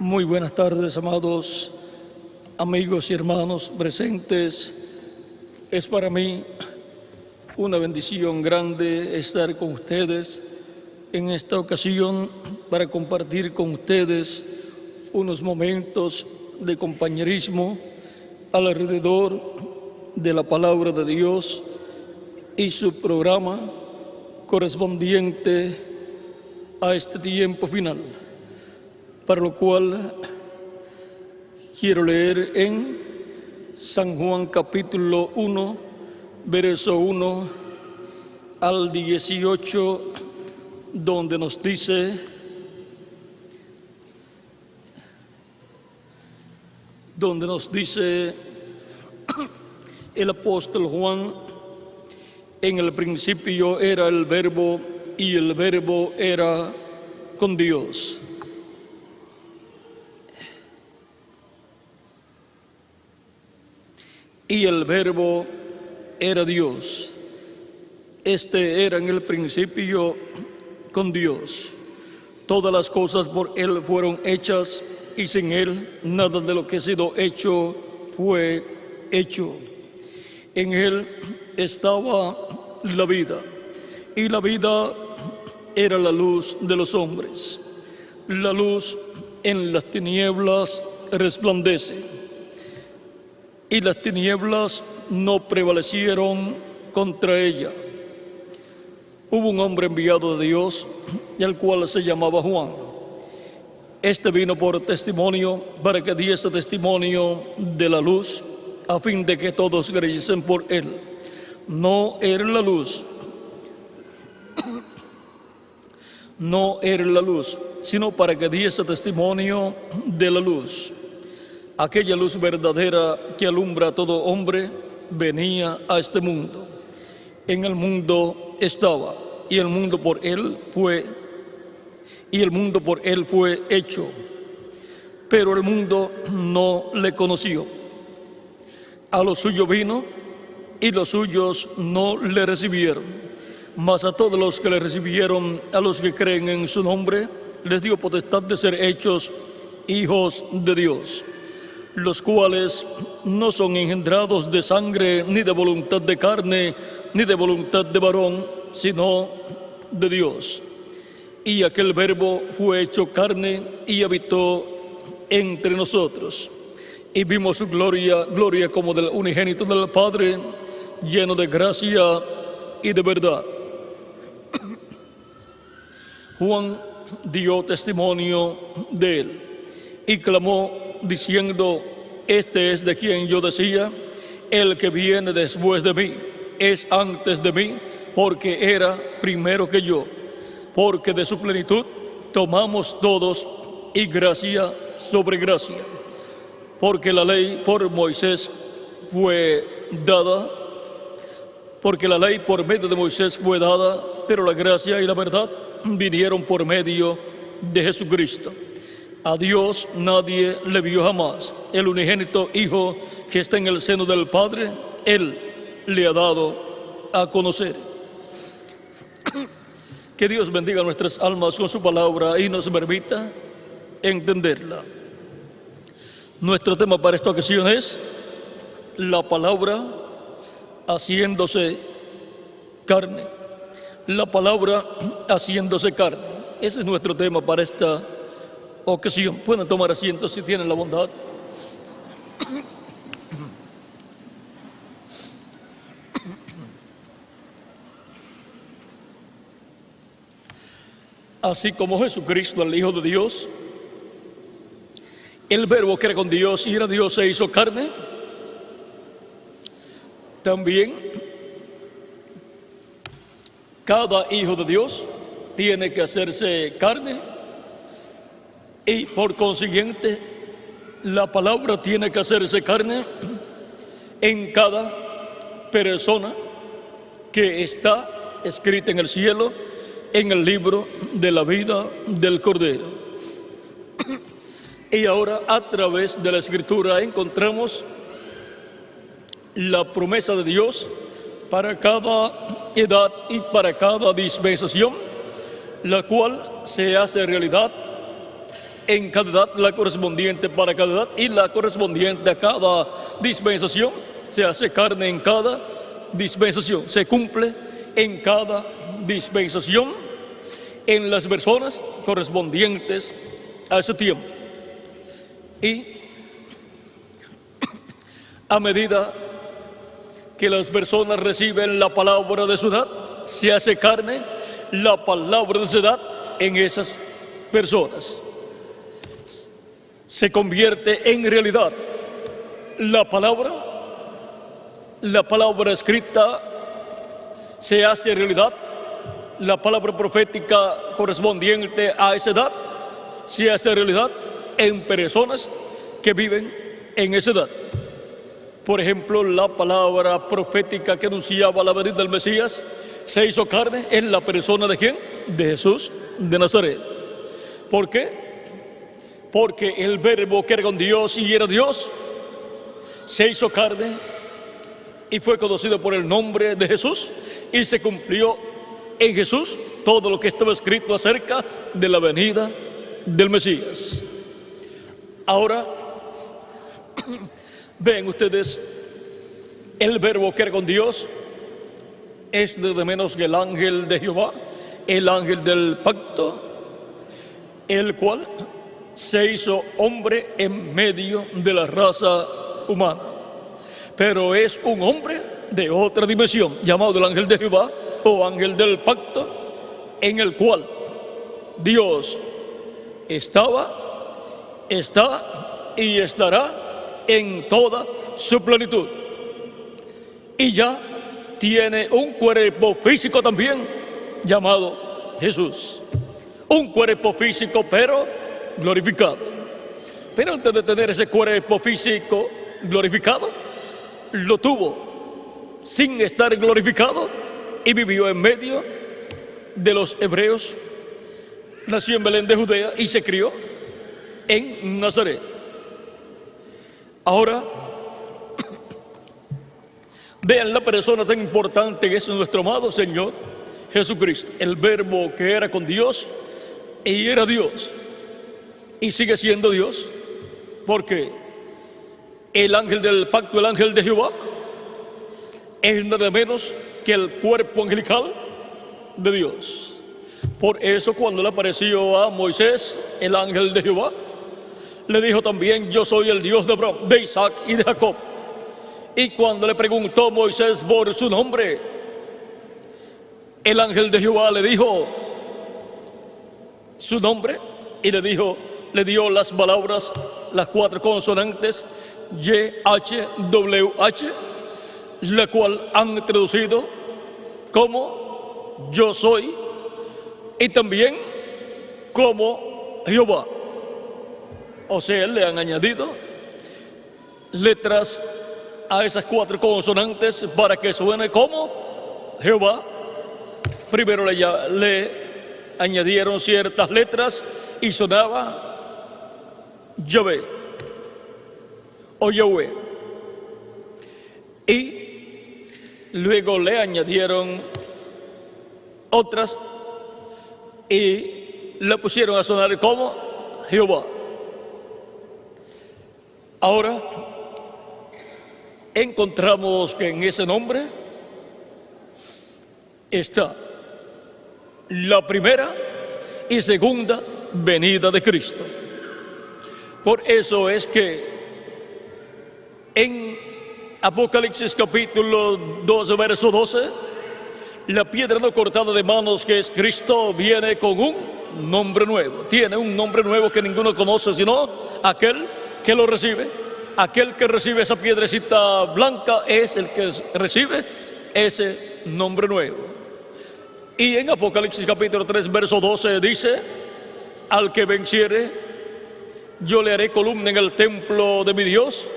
Muy buenas tardes, amados amigos y hermanos presentes. Es para mí una bendición grande estar con ustedes en esta ocasión para compartir con ustedes unos momentos de compañerismo alrededor de la palabra de Dios y su programa correspondiente a este tiempo final, para lo cual quiero leer en San Juan capítulo 1, verso 1 al 18, donde nos dice: el apóstol Juan: en el principio era el Verbo, y el Verbo era con Dios. Y el Verbo era Dios. Este era en el principio con Dios. Todas las cosas por Él fueron hechas, y sin Él nada de lo que ha sido hecho fue hecho. En Él estaba la vida, y la vida era la luz de los hombres. La luz en las tinieblas resplandece, y las tinieblas no prevalecieron contra ella. Hubo un hombre enviado de Dios, el cual se llamaba Juan. Este vino por testimonio, para que diese testimonio de la luz, a fin de que todos creyesen por él. No era la luz, sino para que diese testimonio de la luz. Aquella luz verdadera que alumbra a todo hombre venía a este mundo. En el mundo estaba, y el mundo por él fue hecho, pero el mundo no le conoció. A los suyos vino, y los suyos no le recibieron. Mas a todos los que le recibieron, a los que creen en su nombre, les dio potestad de ser hechos hijos de Dios, los cuales no son engendrados de sangre, ni de voluntad de carne, ni de voluntad de varón, sino de Dios. Y aquel Verbo fue hecho carne y habitó entre nosotros. Y vimos su gloria, gloria como del unigénito del Padre, lleno de gracia y de verdad. Juan dio testimonio de él y clamó diciendo: este es de quien yo decía, el que viene después de mí es antes de mí, porque era primero que yo. Porque de su plenitud tomamos todos, y gracia sobre gracia. Porque la ley por Moisés fue dada, porque la ley por medio de Moisés fue dada, pero la gracia y la verdad vinieron por medio de Jesucristo. A Dios nadie le vio jamás. El unigénito Hijo que está en el seno del Padre, Él le ha dado a conocer. Que Dios bendiga nuestras almas con su palabra y nos permita entenderla. Nuestro tema para esta ocasión es la palabra haciéndose carne. La palabra haciéndose carne. Ese es nuestro tema para esta ocasión. Pueden tomar asiento si tienen la bondad. Así como Jesucristo, el Hijo de Dios, el Verbo que era con Dios y era Dios, se hizo carne, también cada hijo de Dios tiene que hacerse carne, y por consiguiente la palabra tiene que hacerse carne en cada persona que está escrita en el cielo, en el libro de la vida del Cordero. Y ahora, a través de la Escritura, encontramos la promesa de Dios para cada edad y para cada dispensación, la cual se hace realidad en cada edad, la correspondiente para cada edad y la correspondiente a cada dispensación. Se hace carne en cada dispensación, se cumple en cada dispensación en las personas correspondientes a ese tiempo. Y a medida que las personas reciben la palabra de su edad, se hace carne la palabra de su edad en esas personas. Se convierte en realidad la palabra escrita se hace realidad, la palabra profética correspondiente a esa edad se hace realidad en personas que viven en esa edad. Por ejemplo, la palabra profética que anunciaba la venida del Mesías se hizo carne en la persona ¿de quién? De Jesús de Nazaret. ¿Por qué? Porque el verbo que era con Dios y era Dios se hizo carne y fue conocido por el nombre de Jesús, y se cumplió en Jesús todo lo que estaba escrito acerca de la venida del Mesías. Ahora, ven ustedes, el verbo que era con Dios es nada menos que el ángel de Jehová, el ángel del pacto, el cual se hizo hombre en medio de la raza humana. Pero es un hombre de otra dimensión, llamado el ángel de Jehová o ángel del pacto, en el cual Dios estaba, está y estará en toda su plenitud. Y ya tiene un cuerpo físico también, llamado Jesús. Un cuerpo físico, pero glorificado. Pero antes de tener ese cuerpo físico glorificado, lo tuvo sin estar glorificado y vivió en medio de los hebreos. Nació en Belén de Judea y se crió en Nazaret. Ahora, vean la persona tan importante que es nuestro amado Señor Jesucristo, el verbo que era con Dios y era Dios y sigue siendo Dios, porque el ángel del pacto, el ángel de Jehová, es nada menos que el cuerpo angelical de Dios. Por eso cuando le apareció a Moisés el ángel de Jehová, le dijo también: yo soy el Dios de Abraham, de Isaac y de Jacob. Y cuando le preguntó Moisés por su nombre, el ángel de Jehová le dijo su nombre y le dio las palabras, las 4 consonantes YHWH, la cual han traducido como yo soy y también como Jehová. O sea, le han añadido letras a esas 4 consonantes para que suene como Jehová. Primero le añadieron ciertas letras y sonaba Yahvé o Yahweh, y luego le añadieron otras y le pusieron a sonar como Jehová. Ahora encontramos que en ese nombre está la primera y segunda venida de Cristo. Por eso es que en Apocalipsis capítulo 12, verso 12, la piedra no cortada de manos, que es Cristo, viene con un nombre nuevo. Tiene un nombre nuevo que ninguno conoce sino aquel que lo recibe. Aquel que recibe esa piedrecita blanca es el que recibe ese nombre nuevo. Y en Apocalipsis capítulo 3, verso 12 dice: al que venciere, yo le haré columna en el templo de mi Dios,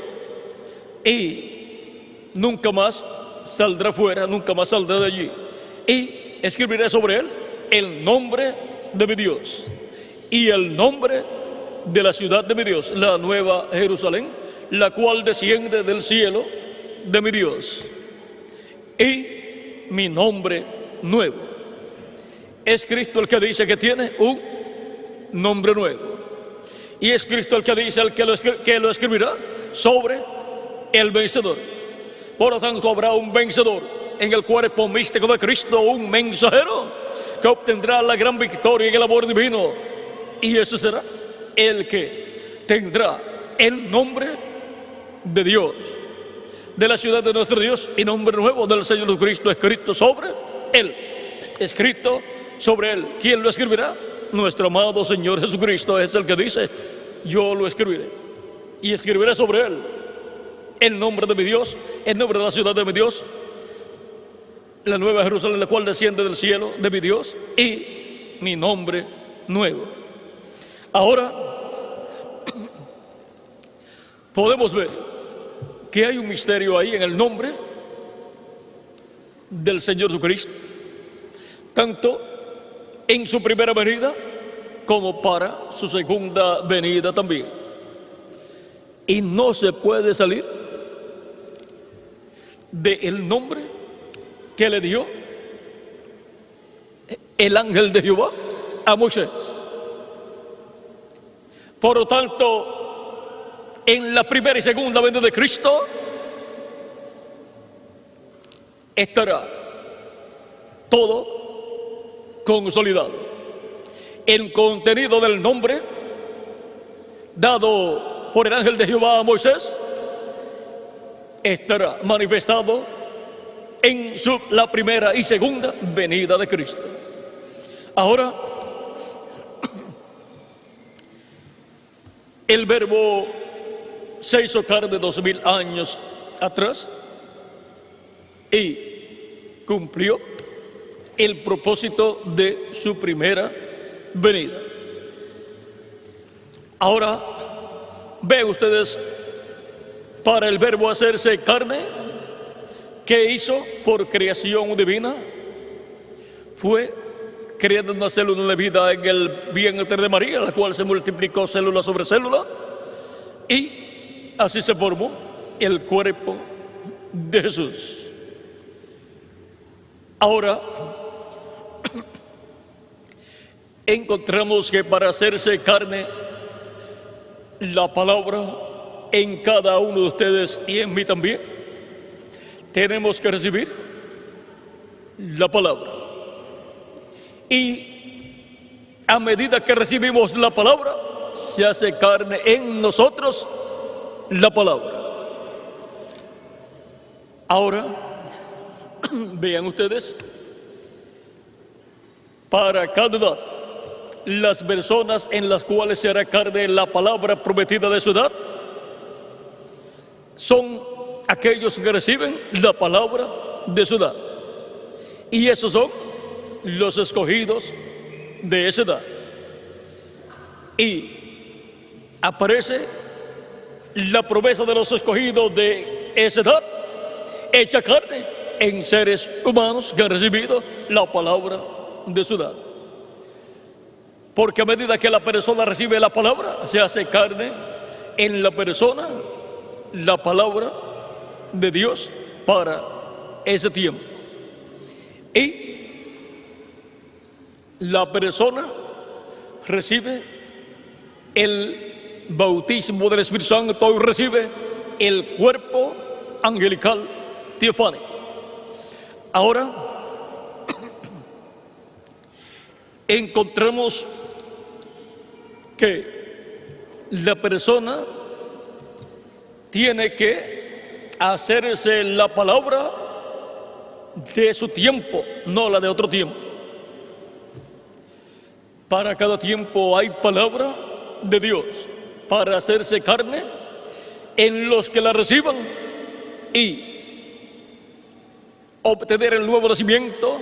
y nunca más saldrá fuera, nunca más saldrá de allí. Y escribiré sobre él el nombre de mi Dios y el nombre de la ciudad de mi Dios, la nueva Jerusalén, la cual desciende del cielo de mi Dios, y mi nombre nuevo. Es Cristo el que dice que tiene un nombre nuevo. Y es Cristo el que dice que lo escribirá sobre el vencedor. Por lo tanto, habrá un vencedor en el cuerpo místico de Cristo, un mensajero que obtendrá la gran victoria en el amor divino. Y ese será el que tendrá el nombre de Dios, de la ciudad de nuestro Dios, y nombre nuevo del Señor Jesucristo escrito sobre él. Escrito sobre él. ¿Quién lo escribirá? Nuestro amado Señor Jesucristo es el que dice: yo lo escribiré, y escribiré sobre él el nombre de mi Dios, el nombre de la ciudad de mi Dios, la nueva Jerusalén, la cual desciende del cielo de mi Dios, y mi nombre nuevo. Ahora podemos ver que hay un misterio ahí en el nombre del Señor Jesucristo, tanto en su primera venida como para su segunda venida también. Y no se puede salir del nombre que le dio el ángel de Jehová a Moisés. Por lo tanto, en la primera y segunda venida de Cristo estará todo consolidado. El contenido del nombre dado por el ángel de Jehová a Moisés estará manifestado en la primera y segunda venida de Cristo. Ahora, el Verbo se hizo carne 2000 años atrás y cumplió el propósito de su primera venida. Ahora, ven ustedes, para el Verbo hacerse carne, ¿qué hizo por creación divina? Fue creando una célula de vida en el vientre de María, la cual se multiplicó célula sobre célula, y así se formó el cuerpo de Jesús. Ahora, encontramos que para hacerse carne, la palabra en cada uno de ustedes y en mí también, tenemos que recibir la palabra. Y a medida que recibimos la palabra, se hace carne en nosotros la palabra. Ahora, vean ustedes, para cada edad, las personas en las cuales se hará carne la palabra prometida de su edad son aquellos que reciben la palabra de su edad. Y esos son los escogidos de esa edad. Y aparece la promesa de los escogidos de esa edad hecha carne en seres humanos que han recibido la palabra de su edad. Porque a medida que la persona recibe la palabra, se hace carne en la persona la palabra de Dios para ese tiempo. Y la persona recibe el bautismo del Espíritu Santo y recibe el cuerpo angelical teofánico. Ahora encontramos que la persona tiene que hacerse la palabra de su tiempo, no la de otro tiempo. Para cada tiempo hay palabra de Dios para hacerse carne en los que la reciban y obtener el nuevo nacimiento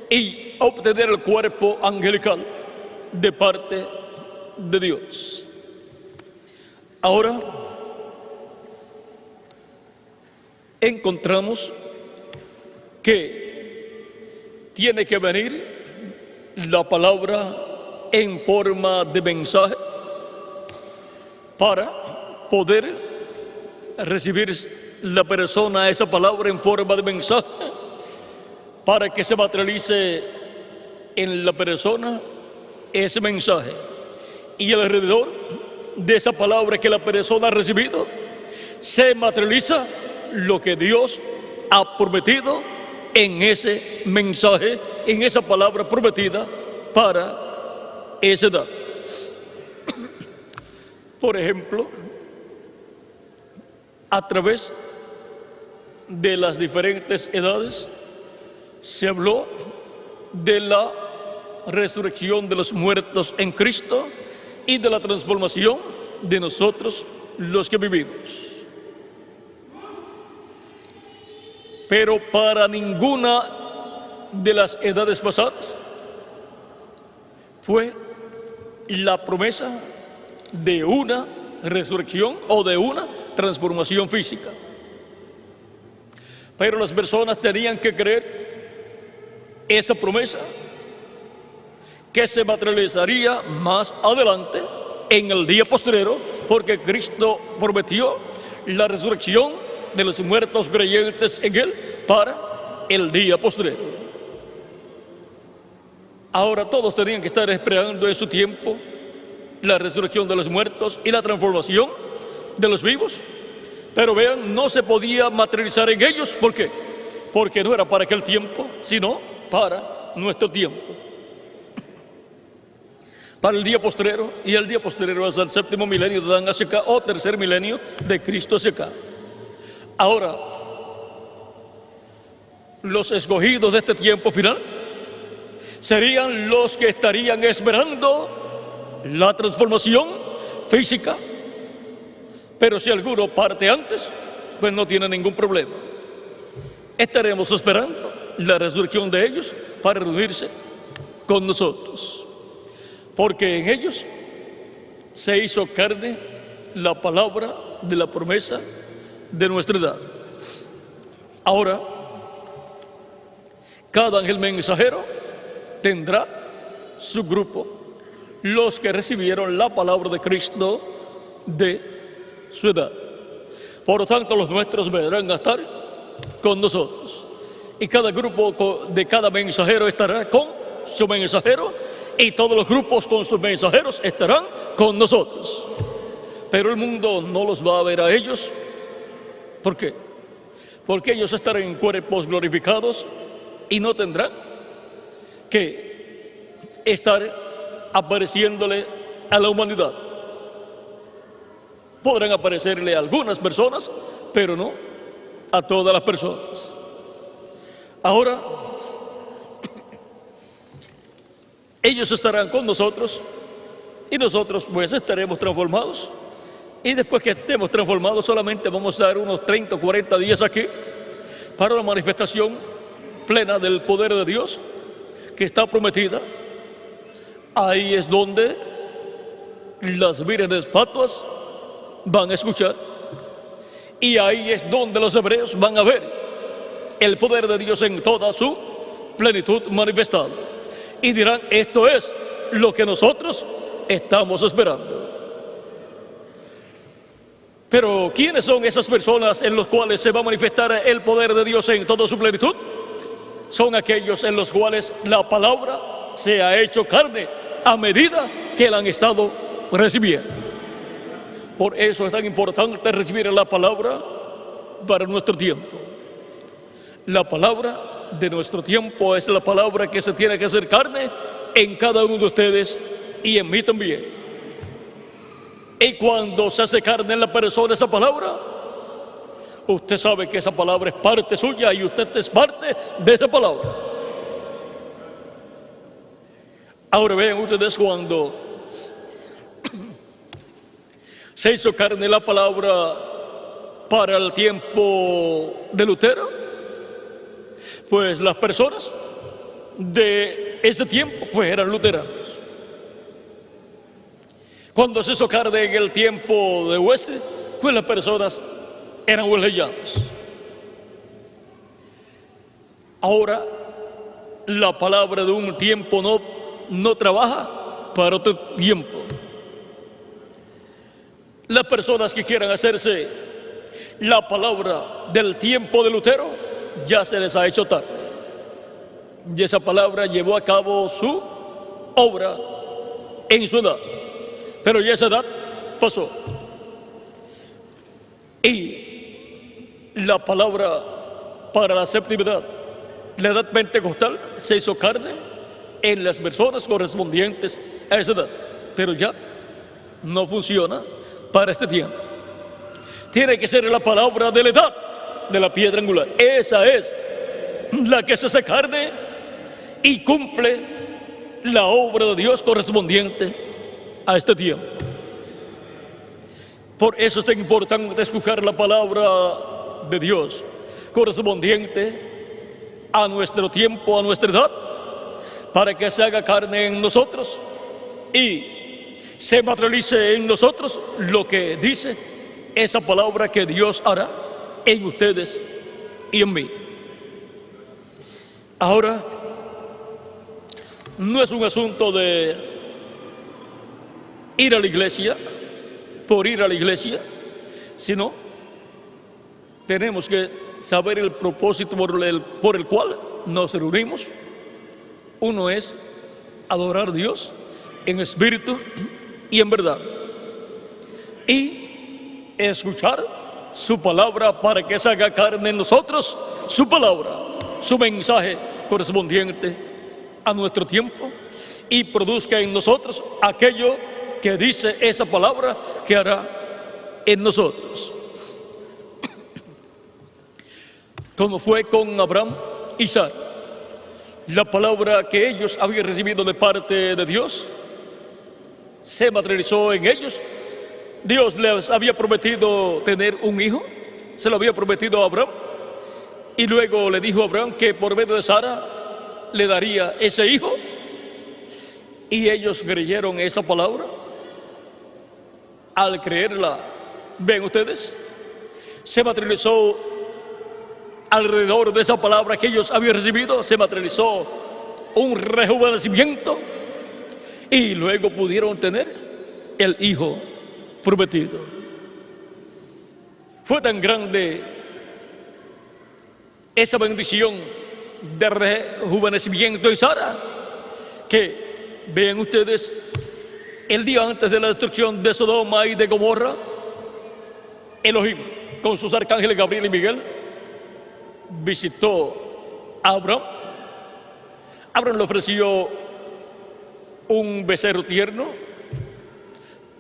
y obtener el cuerpo angelical de parte de Dios. Ahora encontramos que tiene que venir la palabra en forma de mensaje para poder recibir la persona esa palabra en forma de mensaje, para que se materialice en la persona ese mensaje. Y alrededor de esa palabra que la persona ha recibido, se materializa lo que Dios ha prometido en ese mensaje, en esa palabra prometida para esa edad. Por ejemplo, a través de las diferentes edades se habló de la resurrección de los muertos en Cristo y de la transformación de nosotros los que vivimos. Pero para ninguna de las edades pasadas fue la promesa de una resurrección o de una transformación física. Pero las personas tenían que creer esa promesa que se materializaría más adelante en el día postrero, porque Cristo prometió la resurrección de los muertos creyentes en Él para el día postrero. Ahora todos tenían que estar esperando en su tiempo la resurrección de los muertos y la transformación de los vivos. Pero vean, no se podía materializar en ellos. ¿Por qué? Porque no era para aquel tiempo, sino para nuestro tiempo, para el día postrero. Y el día postrero es el séptimo milenio de Adán hacia acá, o tercer milenio de Cristo hacia acá. Ahora, los escogidos de este tiempo final serían los que estarían esperando la transformación física. Pero si alguno parte antes, pues no tiene ningún problema. Estaremos esperando la resurrección de ellos para reunirse con nosotros, porque en ellos se hizo carne la palabra de la promesa de nuestra edad. Ahora, cada ángel mensajero tendrá su grupo, los que recibieron la palabra de Cristo de su edad. Por lo tanto, los nuestros vendrán a estar con nosotros, y cada grupo de cada mensajero estará con su mensajero, y todos los grupos con sus mensajeros estarán con nosotros. Pero el mundo no los va a ver a ellos. ¿Por qué? Porque ellos estarán en cuerpos glorificados y no tendrán que estar apareciéndole a la humanidad. Podrán aparecerle a algunas personas, pero no a todas las personas. Ahora, ellos estarán con nosotros y nosotros pues estaremos transformados. Y después que estemos transformados, solamente vamos a dar unos 30 o 40 días aquí para la manifestación plena del poder de Dios que está prometida. Ahí es donde las vírgenes fatuas van a escuchar, y ahí es donde los hebreos van a ver el poder de Dios en toda su plenitud manifestada, y dirán: esto es lo que nosotros estamos esperando. Pero ¿quiénes son esas personas en las cuales se va a manifestar el poder de Dios en toda su plenitud? Son aquellos en los cuales la palabra se ha hecho carne a medida que la han estado recibiendo. Por eso es tan importante recibir la palabra para nuestro tiempo. La palabra de nuestro tiempo es la palabra que se tiene que hacer carne en cada uno de ustedes y en mí también. Y cuando se hace carne en la persona esa palabra, usted sabe que esa palabra es parte suya y usted es parte de esa palabra. Ahora vean ustedes, cuando se hizo carne la palabra para el tiempo de Lutero, pues las personas de ese tiempo pues eran luteranos. Cuando se hizo carne en el tiempo de Wesley, pues las personas eran wesleyanos. Ahora, la palabra de un tiempo no trabaja para otro tiempo. Las personas que quieran hacerse la palabra del tiempo de Lutero, ya se les ha hecho tarde. Y esa palabra llevó a cabo su obra en su edad. Pero ya esa edad pasó. Y la palabra para la séptima la edad pentecostal, se hizo carne en las personas correspondientes a esa edad. Pero ya no funciona para este tiempo. Tiene que ser la palabra de la edad de la piedra angular. Esa es la que se hace carne y cumple la obra de Dios correspondiente a este tiempo. Por eso es tan importante escuchar la palabra de Dios correspondiente a nuestro tiempo, a nuestra edad, para que se haga carne en nosotros y se materialice en nosotros lo que dice esa palabra que Dios hará en ustedes y en mí. Ahora, no es un asunto de ir a la iglesia por ir a la iglesia, sino tenemos que saber el propósito por el cual nos reunimos. Uno es adorar a Dios en espíritu y en verdad, y escuchar su palabra para que se haga carne en nosotros, su palabra, su mensaje correspondiente a nuestro tiempo, y produzca en nosotros aquello que dice esa palabra que hará en nosotros. Como fue con Abraham y Sara, la palabra que ellos habían recibido de parte de Dios se materializó en ellos. Dios les había prometido tener un hijo, se lo había prometido a Abraham, y luego le dijo a Abraham que por medio de Sara le daría ese hijo, y ellos creyeron esa palabra. Al creerla, ven ustedes, se materializó alrededor de esa palabra que ellos habían recibido, se materializó un rejuvenecimiento, y luego pudieron tener el hijo prometido. Fue tan grande esa bendición de rejuvenecimiento en Sara que, vean ustedes, el día antes de la destrucción de Sodoma y de Gomorra, Elohim, con sus arcángeles Gabriel y Miguel, visitó a Abraham. Abraham le ofreció un becerro tierno,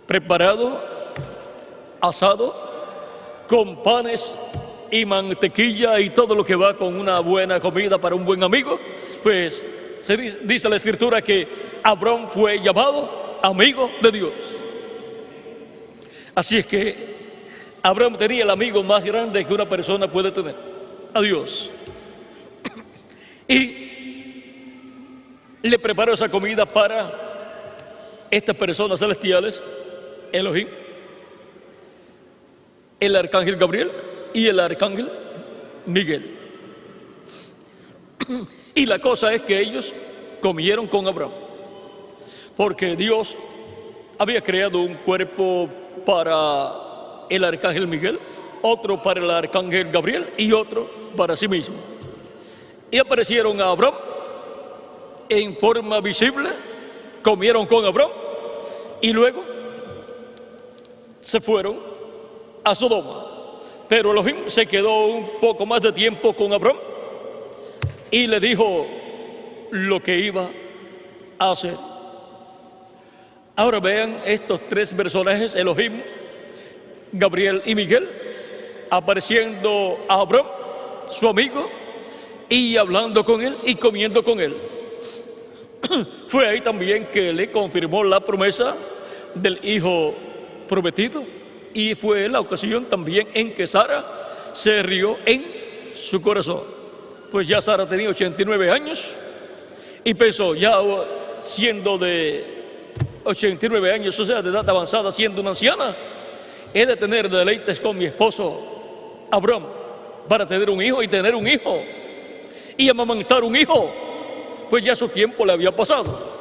preparado, asado, con panes y mantequilla y todo lo que va con una buena comida para un buen amigo. Pues dice la Escritura que Abraham fue llamado amigo de Dios. Así es que Abraham tenía el amigo más grande que una persona puede tener, a Dios. Y le preparó esa comida para estas personas celestiales, Elohim, el arcángel Gabriel y el arcángel Miguel. Y la cosa es que ellos comieron con Abraham, porque Dios había creado un cuerpo para el arcángel Miguel, otro para el arcángel Gabriel y otro para sí mismo. Y aparecieron a Abraham en forma visible, comieron con Abraham y luego se fueron a Sodoma. Pero Elohim se quedó un poco más de tiempo con Abraham y le dijo lo que iba a hacer. Ahora vean estos tres personajes, Elohim, Gabriel y Miguel, apareciendo a Abraham, su amigo, y hablando con él y comiendo con él. Fue ahí también que le confirmó la promesa del hijo prometido, y fue la ocasión también en que Sara se rió en su corazón. Pues ya Sara tenía 89 años y pensó, ya siendo de 89 años, o sea, de edad avanzada, siendo una anciana, he de tener deleites con mi esposo Abraham para tener un hijo y tener un hijo y amamantar un hijo. Pues ya su tiempo le había pasado.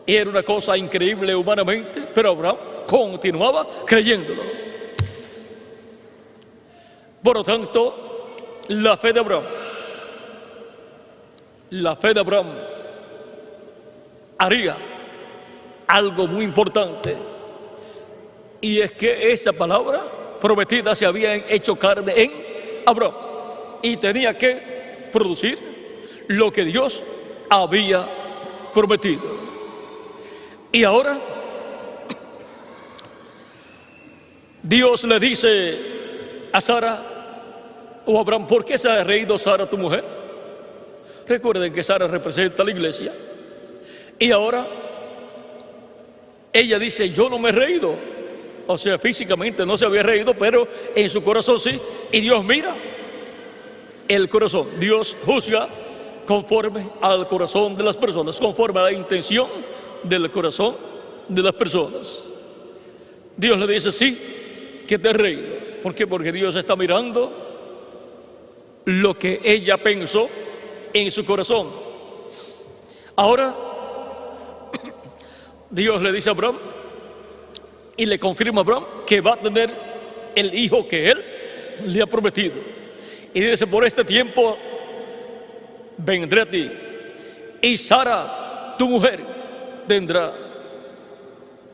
Y era una cosa increíble humanamente, pero Abraham continuaba creyéndolo. Por lo tanto, la fe de Abraham haría algo muy importante. Y es que esa palabra prometida se había hecho carne en Abraham y tenía que producir lo que Dios había prometido. Y ahora Dios le dice a Sara o Abraham: ¿por qué se ha reído Sara, tu mujer? Recuerden que Sara representa a la iglesia. Y ahora ella dice: yo no me he reído. O sea, físicamente no se había reído, pero en su corazón sí. Y Dios mira el corazón. Dios juzga conforme al corazón de las personas, conforme a la intención del corazón de las personas. Dios le dice: sí, que te has reído. ¿Por qué? Porque Dios está mirando lo que ella pensó en su corazón. Ahora Dios le dice a Abraham y le confirma a Abraham que va a tener el hijo que él le ha prometido. Y dice: por este tiempo vendré a ti, y Sara, tu mujer, tendrá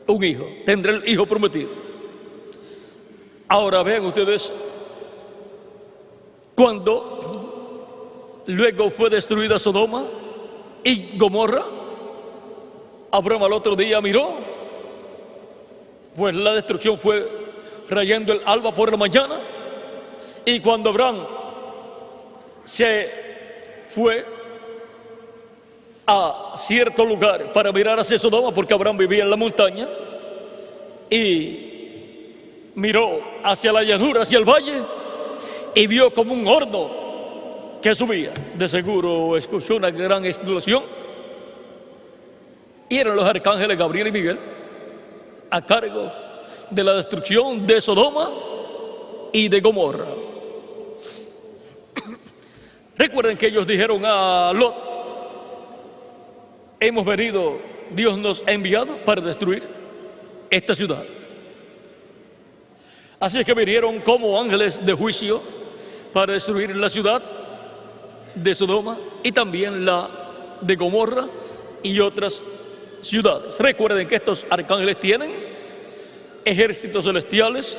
un hijo, tendrá el hijo prometido. Ahora vean ustedes, cuando luego fue destruida Sodoma y Gomorra, Abraham al otro día miró, pues la destrucción fue rayando el alba por la mañana. Y cuando Abraham se fue a cierto lugar para mirar hacia Sodoma, porque Abraham vivía en la montaña, y miró hacia la llanura, hacia el valle, y vio como un horno que subía. De seguro escuchó una gran explosión, y eran los arcángeles Gabriel y Miguel a cargo de la destrucción de Sodoma y de Gomorra. Recuerden que ellos dijeron a Lot: hemos venido, Dios nos ha enviado para destruir esta ciudad. Así es que vinieron como ángeles de juicio para destruir la ciudad de Sodoma y también la de Gomorra y otras ciudades. Recuerden que estos arcángeles tienen ejércitos celestiales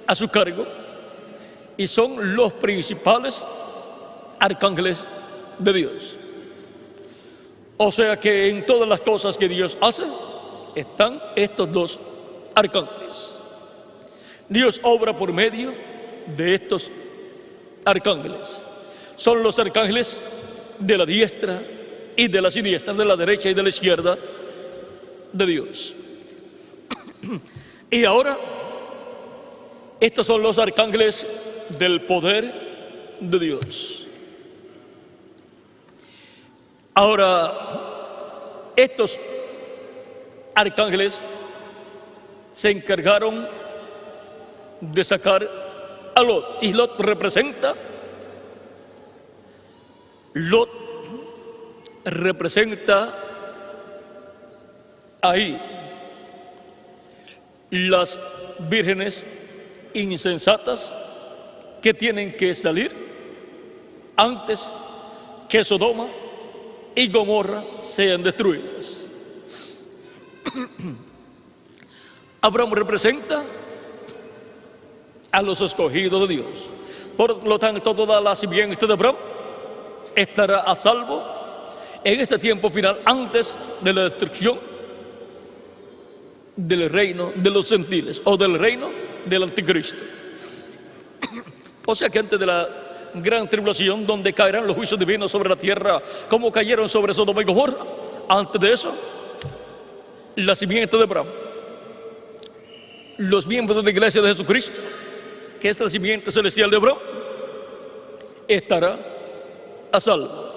a su cargo y son los principales arcángeles de Dios. O sea que en todas las cosas que Dios hace están estos dos arcángeles. Dios obra por medio de estos arcángeles. Son los arcángeles de la diestra y de la siniestra, de la derecha y de la izquierda de Dios. Y ahora, estos son los arcángeles del poder de Dios. Ahora, estos arcángeles se encargaron de sacar a Lot, y Lot representa ahí las vírgenes insensatas que tienen que salir antes que Sodoma y Gomorra sean destruidas. Abraham representa a los escogidos de Dios. Por lo tanto, toda la simiente de Abraham estará a salvo en este tiempo final, antes de la destrucción del reino de los gentiles o del reino del anticristo. O sea que antes de la gran tribulación, donde caerán los juicios divinos sobre la tierra como cayeron sobre Sodoma y Gomorra, antes de eso, la simiente de Abraham, los miembros de la iglesia de Jesucristo, que es la simiente celestial de Abraham, estará a salvo.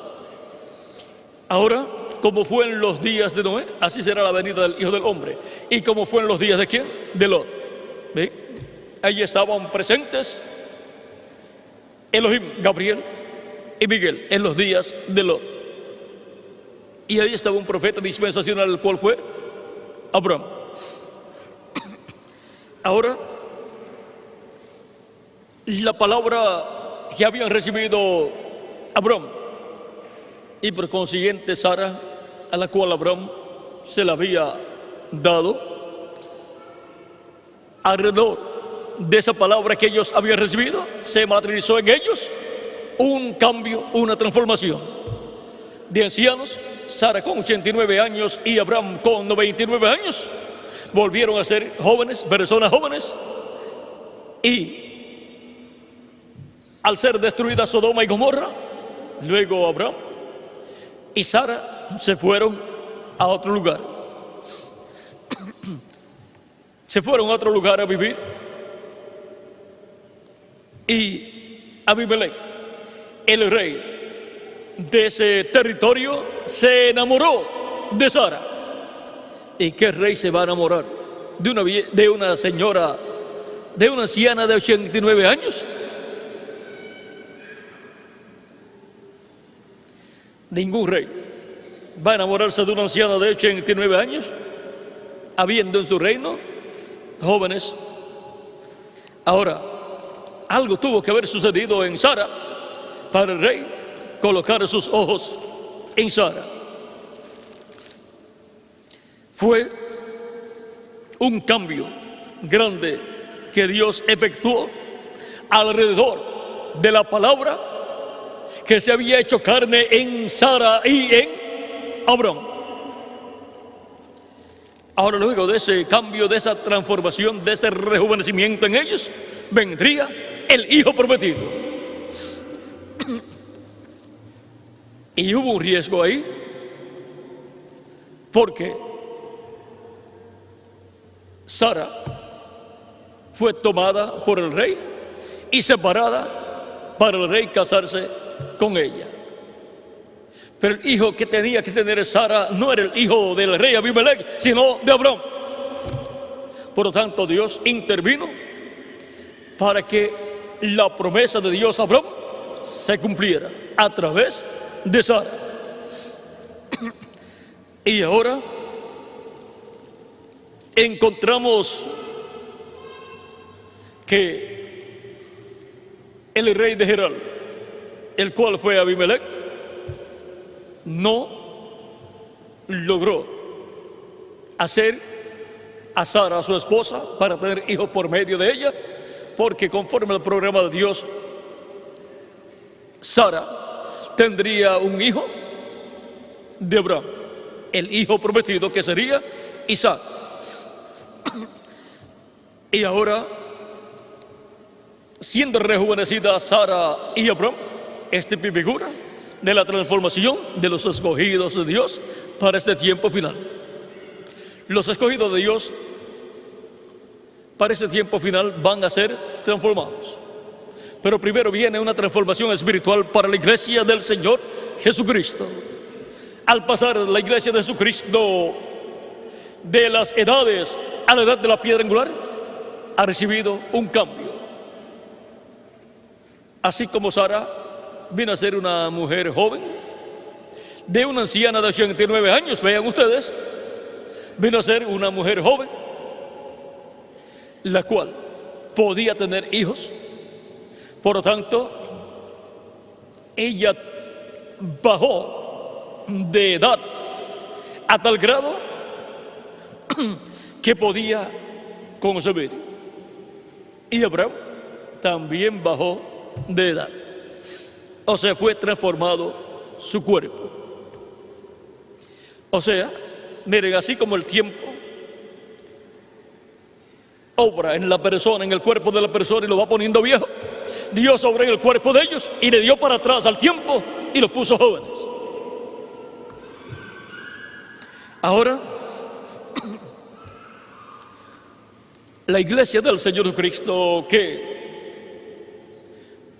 Ahora, como fue en los días de Noé, así será la venida del Hijo del Hombre. Y como fue en los días de ¿quién? De Lot. ¿Ven? Allí estaban presentes Elohim, Gabriel y Miguel en los días de Lot. Y ahí estaba un profeta dispensacional, el cual fue Abraham. Ahora, la palabra que habían recibido Abraham y por consiguiente Sara, a la cual Abraham se la había dado, alrededor de esa palabra que ellos habían recibido, se materializó en ellos un cambio, una transformación. De ancianos, Sara con 89 años y Abraham con 99 años, volvieron a ser jóvenes, personas jóvenes, y al ser destruida Sodoma y Gomorra, luego Abraham y Sara se fueron a otro lugar. Se fueron a otro lugar a vivir. Y Abimelech, el rey de ese territorio, se enamoró de Sara. ¿Y qué rey se va a enamorar de una señora, de una anciana de 89 años? Ningún rey va a enamorarse de una anciana de 89 años, habiendo en su reino jóvenes. Ahora, algo tuvo que haber sucedido en Sara para el rey colocar sus ojos en Sara. Fue un cambio grande que Dios efectuó alrededor de la palabra que se había hecho carne en Sara y en Abraham. Ahora, luego de ese cambio, de esa transformación, de ese rejuvenecimiento en ellos, vendría el hijo prometido. Y hubo un riesgo ahí, porque Sara fue tomada por el rey y separada para el rey casarse con ella. Pero el hijo que tenía que tener Sara no era el hijo del rey Abimelech, sino de Abraham. Por lo tanto, Dios intervino para que la promesa de Dios a Abraham se cumpliera a través de Sara. Y ahora encontramos que el rey de Gerar, el cual fue Abimelech, no logró hacer a Sara su esposa para tener hijos por medio de ella, porque conforme al programa de Dios, Sara tendría un hijo de Abraham, el hijo prometido que sería Isaac. Y ahora, siendo rejuvenecida Sara y Abraham, esta figura de la transformación de los escogidos de Dios para este tiempo final. Los escogidos de Dios para este tiempo final van a ser transformados. Pero primero viene una transformación espiritual para la iglesia del Señor Jesucristo. Al pasar la iglesia de Jesucristo de las edades a la edad de la piedra angular, ha recibido un cambio. Así como Sara vino a ser una mujer joven, de una anciana de 89 años, vean ustedes, vino a ser una mujer joven, la cual podía tener hijos. Por lo tanto, ella bajó de edad a tal grado que podía concebir. Y Abraham también bajó de edad. O sea, fue transformado su cuerpo. O sea, miren, así como el tiempo obra en la persona, en el cuerpo de la persona y lo va poniendo viejo, Dios obra en el cuerpo de ellos y le dio para atrás al tiempo y los puso jóvenes. Ahora, la iglesia del Señor Jesucristo, que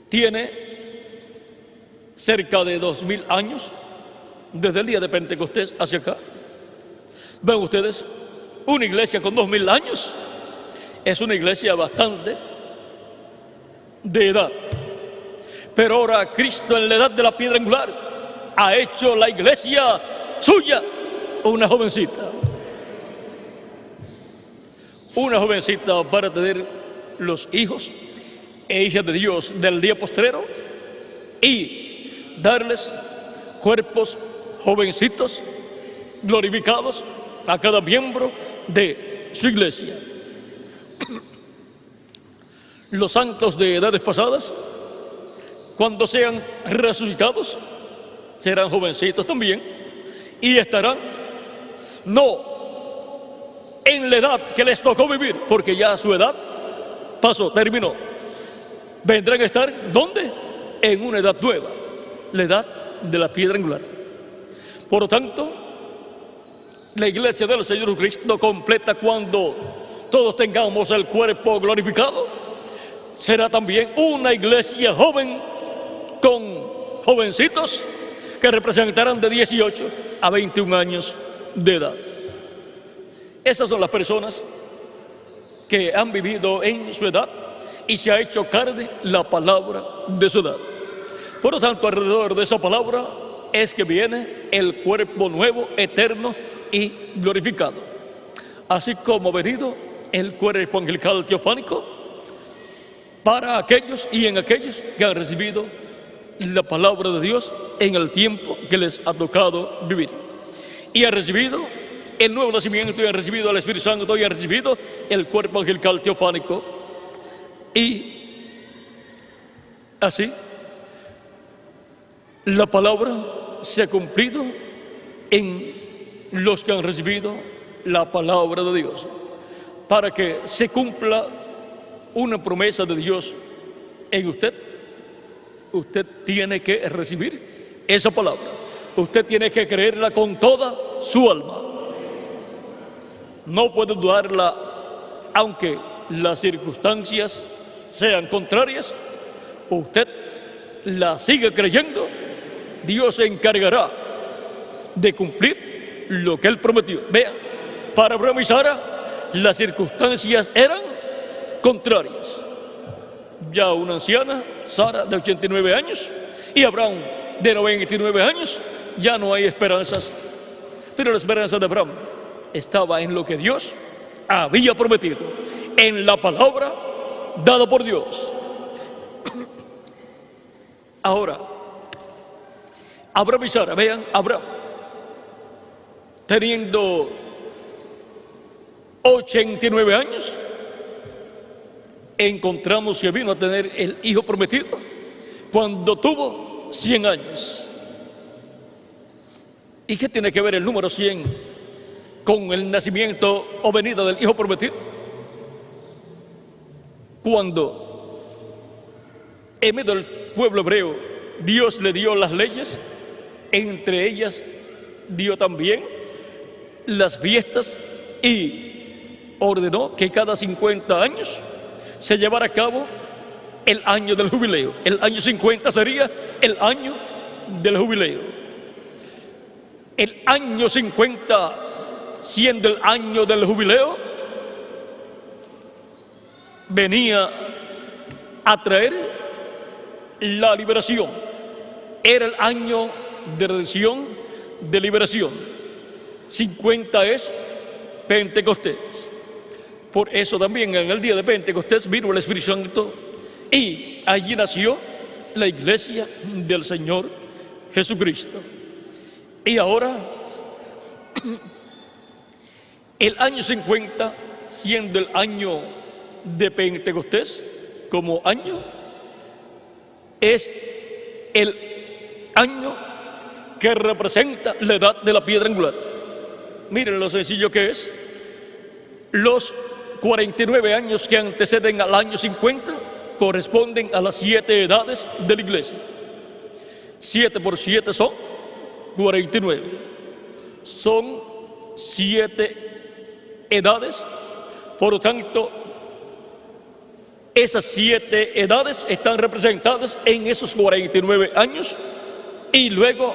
tiene cerca de 2000 años, desde el día de Pentecostés hacia acá, ven ustedes, una iglesia con 2000 años, es una iglesia bastante de edad. Pero ahora Cristo, en la edad de la piedra angular, ha hecho la iglesia suya una jovencita. Una jovencita para tener los hijos e hijas de Dios del día postrero y darles cuerpos jovencitos glorificados a cada miembro de su iglesia. Los santos de edades pasadas, cuando sean resucitados, serán jovencitos también y estarán no en la edad que les tocó vivir, porque ya su edad pasó, terminó. Vendrán a estar, ¿dónde? En una edad nueva, la edad de la piedra angular. Por lo tanto, la iglesia del Señor Jesucristo completa cuando todos tengamos el cuerpo glorificado. Será también una iglesia joven con jovencitos que representarán de 18 a 21 años de edad. Esas son las personas que han vivido en su edad y se ha hecho carne la palabra de su edad. Por lo tanto, alrededor de esa palabra es que viene el cuerpo nuevo, eterno y glorificado. Así como ha venido el cuerpo angelical teofánico para aquellos y en aquellos que han recibido la palabra de Dios en el tiempo que les ha tocado vivir. Y ha recibido el nuevo nacimiento, y ha recibido el Espíritu Santo, y ha recibido el cuerpo angelical teofánico. Y así la palabra se ha cumplido en los que han recibido la palabra de Dios, para que se cumpla una promesa de Dios en usted. Usted tiene que recibir esa palabra. Usted tiene que creerla con toda su alma. No puede dudarla, aunque las circunstancias sean contrarias. Usted la sigue creyendo. Dios se encargará de cumplir lo que Él prometió. Vean, para Abraham y Sara las circunstancias eran contrarias. Ya una anciana, Sara, de 89 años, y Abraham, de 99 años, ya no hay esperanzas. Pero la esperanza de Abraham estaba en lo que Dios había prometido, en la palabra dada por Dios. Ahora, Abraham y Sara, vean, Abraham, teniendo 89 años, encontramos que vino a tener el hijo prometido cuando tuvo 100 años. ¿Y qué tiene que ver el número 100 con el nacimiento o venida del hijo prometido? Cuando en medio del pueblo hebreo Dios le dio las leyes, entre ellas dio también las fiestas y ordenó que cada 50 años se llevara a cabo el año del jubileo. El año 50 sería el año del jubileo. El año 50, siendo el año del jubileo, venía a traer la liberación. Era el año de redención, de liberación. 50 es Pentecostés. Por eso también en el día de Pentecostés vino el Espíritu Santo y allí nació la iglesia del Señor Jesucristo. Y ahora, el año 50, siendo el año de Pentecostés como año, es el año que representa la edad de la piedra angular. Miren lo sencillo que es. Los 49 años que anteceden al año 50 corresponden a las 7 edades de la iglesia. 7 por 7 son 49. Son 7 edades. Por lo tanto, esas 7 edades están representadas en esos 49 años. Y luego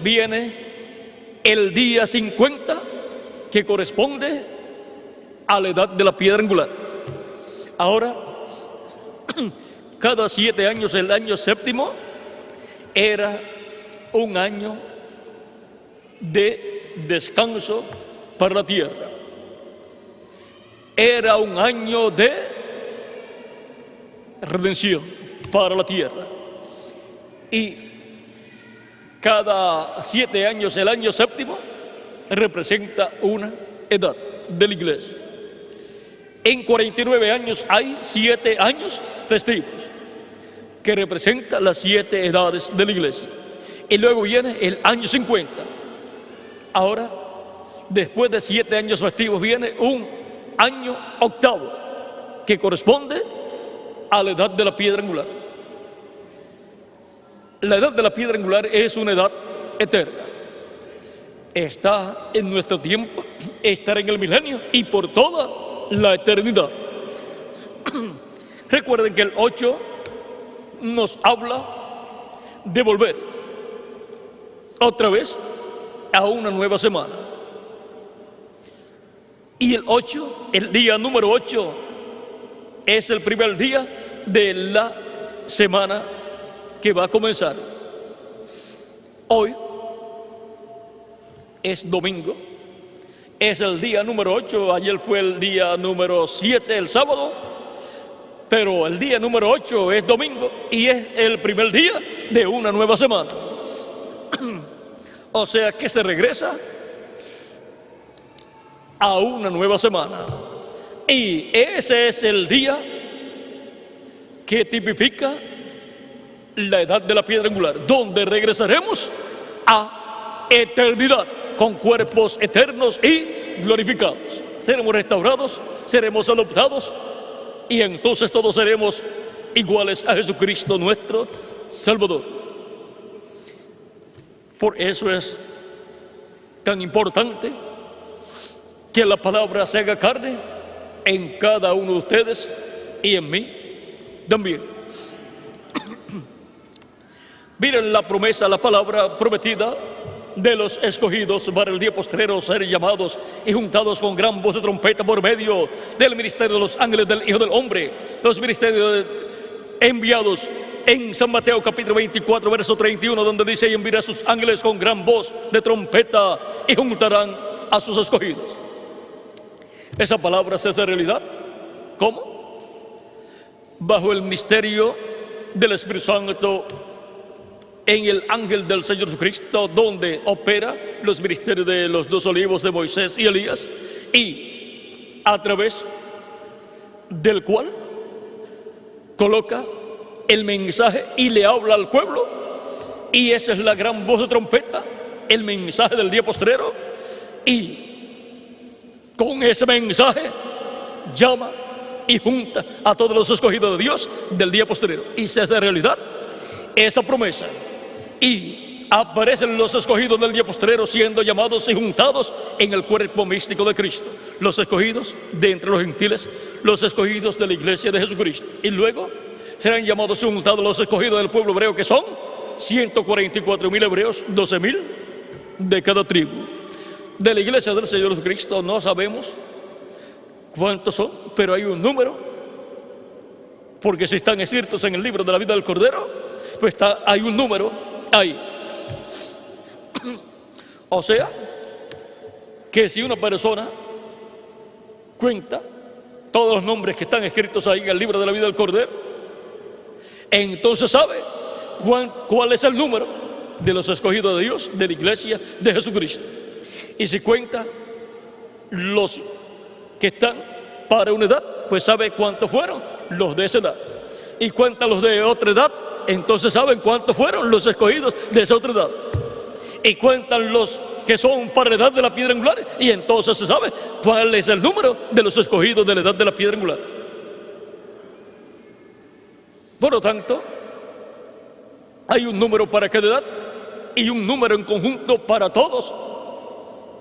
viene el día 50, que corresponde a la edad de la piedra angular. Ahora, cada 7 años, el año séptimo era un año de descanso para la tierra. Era un año de redención para la tierra. Y cada 7 años, el año séptimo representa una edad de la iglesia. En 49 años hay 7 años festivos, que representan las 7 edades de la iglesia. Y luego viene el año 50. Ahora, después de 7 años festivos, viene un año octavo, que corresponde a la edad de la piedra angular. La edad de la piedra angular es una edad eterna. Está en nuestro tiempo, estará en el milenio y por toda la eternidad. Recuerden que el 8 nos habla de volver otra vez a una nueva semana. Y el 8, el día número 8, es el primer día de la semana que va a comenzar. Hoy es domingo, es el día número 8, ayer fue el día número 7, el sábado, pero el día número 8 es domingo y es el primer día de una nueva semana. O sea que se regresa a una nueva semana. Y ese es el día que tipifica la edad de la piedra angular, donde regresaremos a eternidad, con cuerpos eternos y glorificados. Seremos restaurados, seremos adoptados y entonces todos seremos iguales a Jesucristo nuestro Salvador. Por eso es tan importante que la palabra se haga carne en cada uno de ustedes y en mí también. Miren la promesa, la palabra prometida de los escogidos para el día postrero, ser llamados y juntados con gran voz de trompeta por medio del ministerio de los ángeles del Hijo del Hombre. Los ministerios enviados en San Mateo capítulo 24 verso 31, donde dice: y enviará a sus ángeles con gran voz de trompeta y juntarán a sus escogidos. Esa palabra se hace realidad. ¿Cómo? Bajo el misterio del Espíritu Santo en el ángel del Señor Jesucristo, donde opera los ministerios de los 2 olivos de Moisés y Elías, y a través del cual coloca el mensaje y le habla al pueblo, y esa es la gran voz de trompeta, el mensaje del día postrero, y con ese mensaje llama y junta a todos los escogidos de Dios del día postrero, y se hace realidad esa promesa. Y aparecen los escogidos del día postrero siendo llamados y juntados en el cuerpo místico de Cristo. Los escogidos de entre los gentiles, los escogidos de la iglesia de Jesucristo. Y luego serán llamados y juntados los escogidos del pueblo hebreo, que son 144,000 hebreos, 12,000 de cada tribu. De la iglesia del Señor Jesucristo no sabemos cuántos son, pero hay un número, porque si están escritos en el libro de la vida del Cordero, pues hay un número ahí. O sea, que si una persona cuenta todos los nombres que están escritos ahí en el libro de la vida del Cordero, entonces sabe cuál es el número de los escogidos de Dios, de la iglesia de Jesucristo. Y si cuenta los que están para una edad, pues sabe cuántos fueron los de esa edad. Y cuenta los de otra edad, entonces saben cuántos fueron los escogidos de esa otra edad. Y cuentan los que son para la edad de la piedra angular, y entonces se sabe cuál es el número de los escogidos de la edad de la piedra angular. Por lo tanto, hay un número para cada edad y un número en conjunto para todos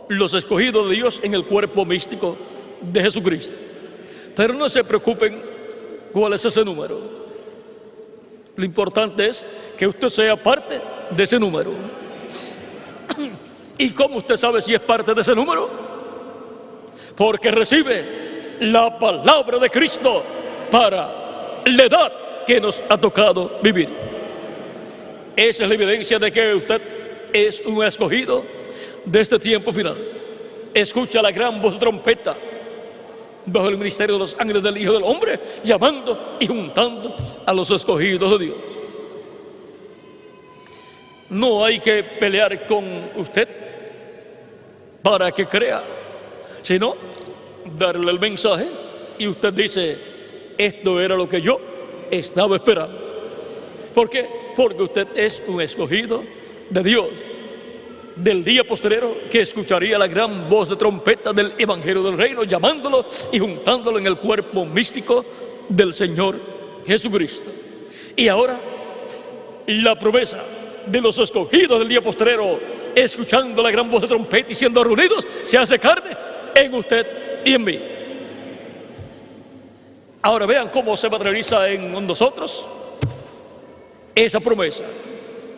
los escogidos de Dios en el cuerpo místico de Jesucristo. Pero no se preocupen cuál es ese número. Lo importante es que usted sea parte de ese número. ¿Y cómo usted sabe si es parte de ese número? Porque recibe la palabra de Cristo para la edad que nos ha tocado vivir. Esa es la evidencia de que usted es un escogido de este tiempo final. Escucha la gran voz de trompeta bajo el ministerio de los ángeles del Hijo del Hombre, llamando y juntando a los escogidos de Dios. No hay que pelear con usted para que crea, sino darle el mensaje y usted dice, esto era lo que yo estaba esperando. ¿Por qué? Porque usted es un escogido de Dios, del día postrero, que escucharía la gran voz de trompeta del Evangelio del Reino, llamándolo y juntándolo en el cuerpo místico del Señor Jesucristo. Y ahora, la promesa de los escogidos del día postrero, escuchando la gran voz de trompeta y siendo reunidos, se hace carne en usted y en mí. Ahora vean cómo se materializa en nosotros esa promesa,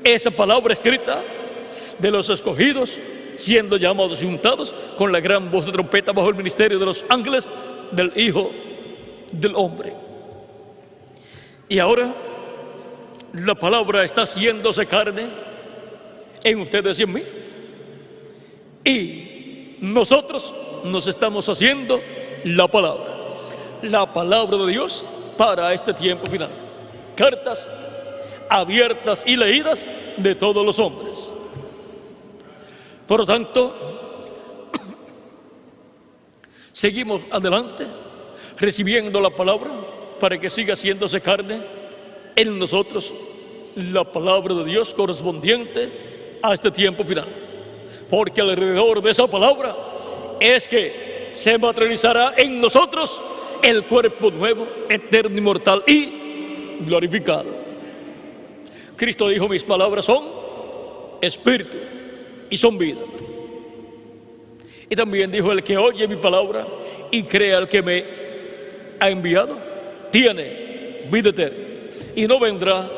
esa palabra escrita de los escogidos siendo llamados y juntados con la gran voz de trompeta bajo el ministerio de los ángeles del Hijo del Hombre. Y ahora la palabra está haciéndose carne en ustedes y en mí, y nosotros nos estamos haciendo la palabra de Dios para este tiempo final. Cartas abiertas y leídas de todos los hombres. Por lo tanto, seguimos adelante recibiendo la palabra para que siga haciéndose carne en nosotros la palabra de Dios correspondiente a este tiempo final. Porque alrededor de esa palabra es que se materializará en nosotros el cuerpo nuevo, eterno, inmortal y glorificado. Cristo dijo, mis palabras son espíritu y son vida. Y también dijo, el que oye mi palabra y crea al que me ha enviado, tiene vida eterna y no vendrá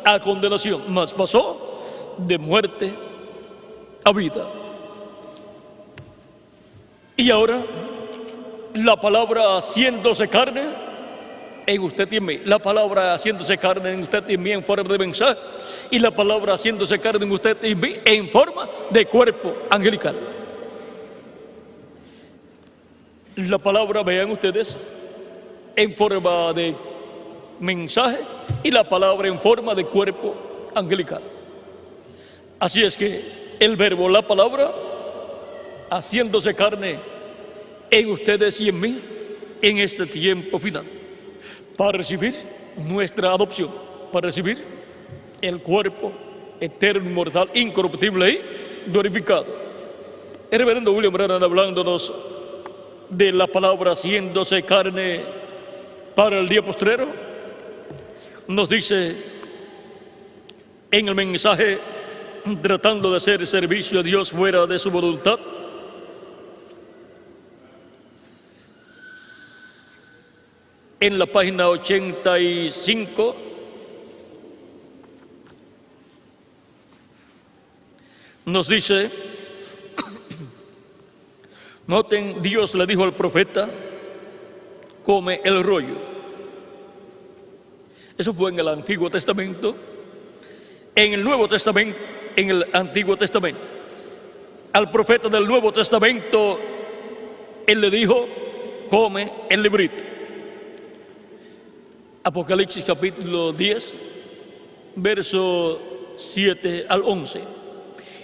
a condenación, mas pasó de muerte a vida. Y ahora la palabra haciéndose carne en usted y en mí, la palabra haciéndose carne en usted y en mí en forma de mensaje, y la palabra haciéndose carne en usted y en mí en forma de cuerpo angelical. La palabra, vean ustedes, en forma de mensaje y la palabra en forma de cuerpo angelical. Así es que el verbo, la palabra, haciéndose carne en ustedes y en mí en este tiempo final, para recibir nuestra adopción, para recibir el cuerpo eterno, inmortal, incorruptible y glorificado. El reverendo William Branham, hablándonos de la palabra haciéndose carne para el día postrero, nos dice en el mensaje, tratando de hacer servicio a Dios fuera de su voluntad, en la página 85, nos dice, noten, Dios le dijo al profeta, come el rollo. Eso fue en el Antiguo Testamento. En el Nuevo Testamento, en el Antiguo Testamento, al profeta del Nuevo Testamento, él le dijo, come el librito. Apocalipsis capítulo 10, verso 7 al 11.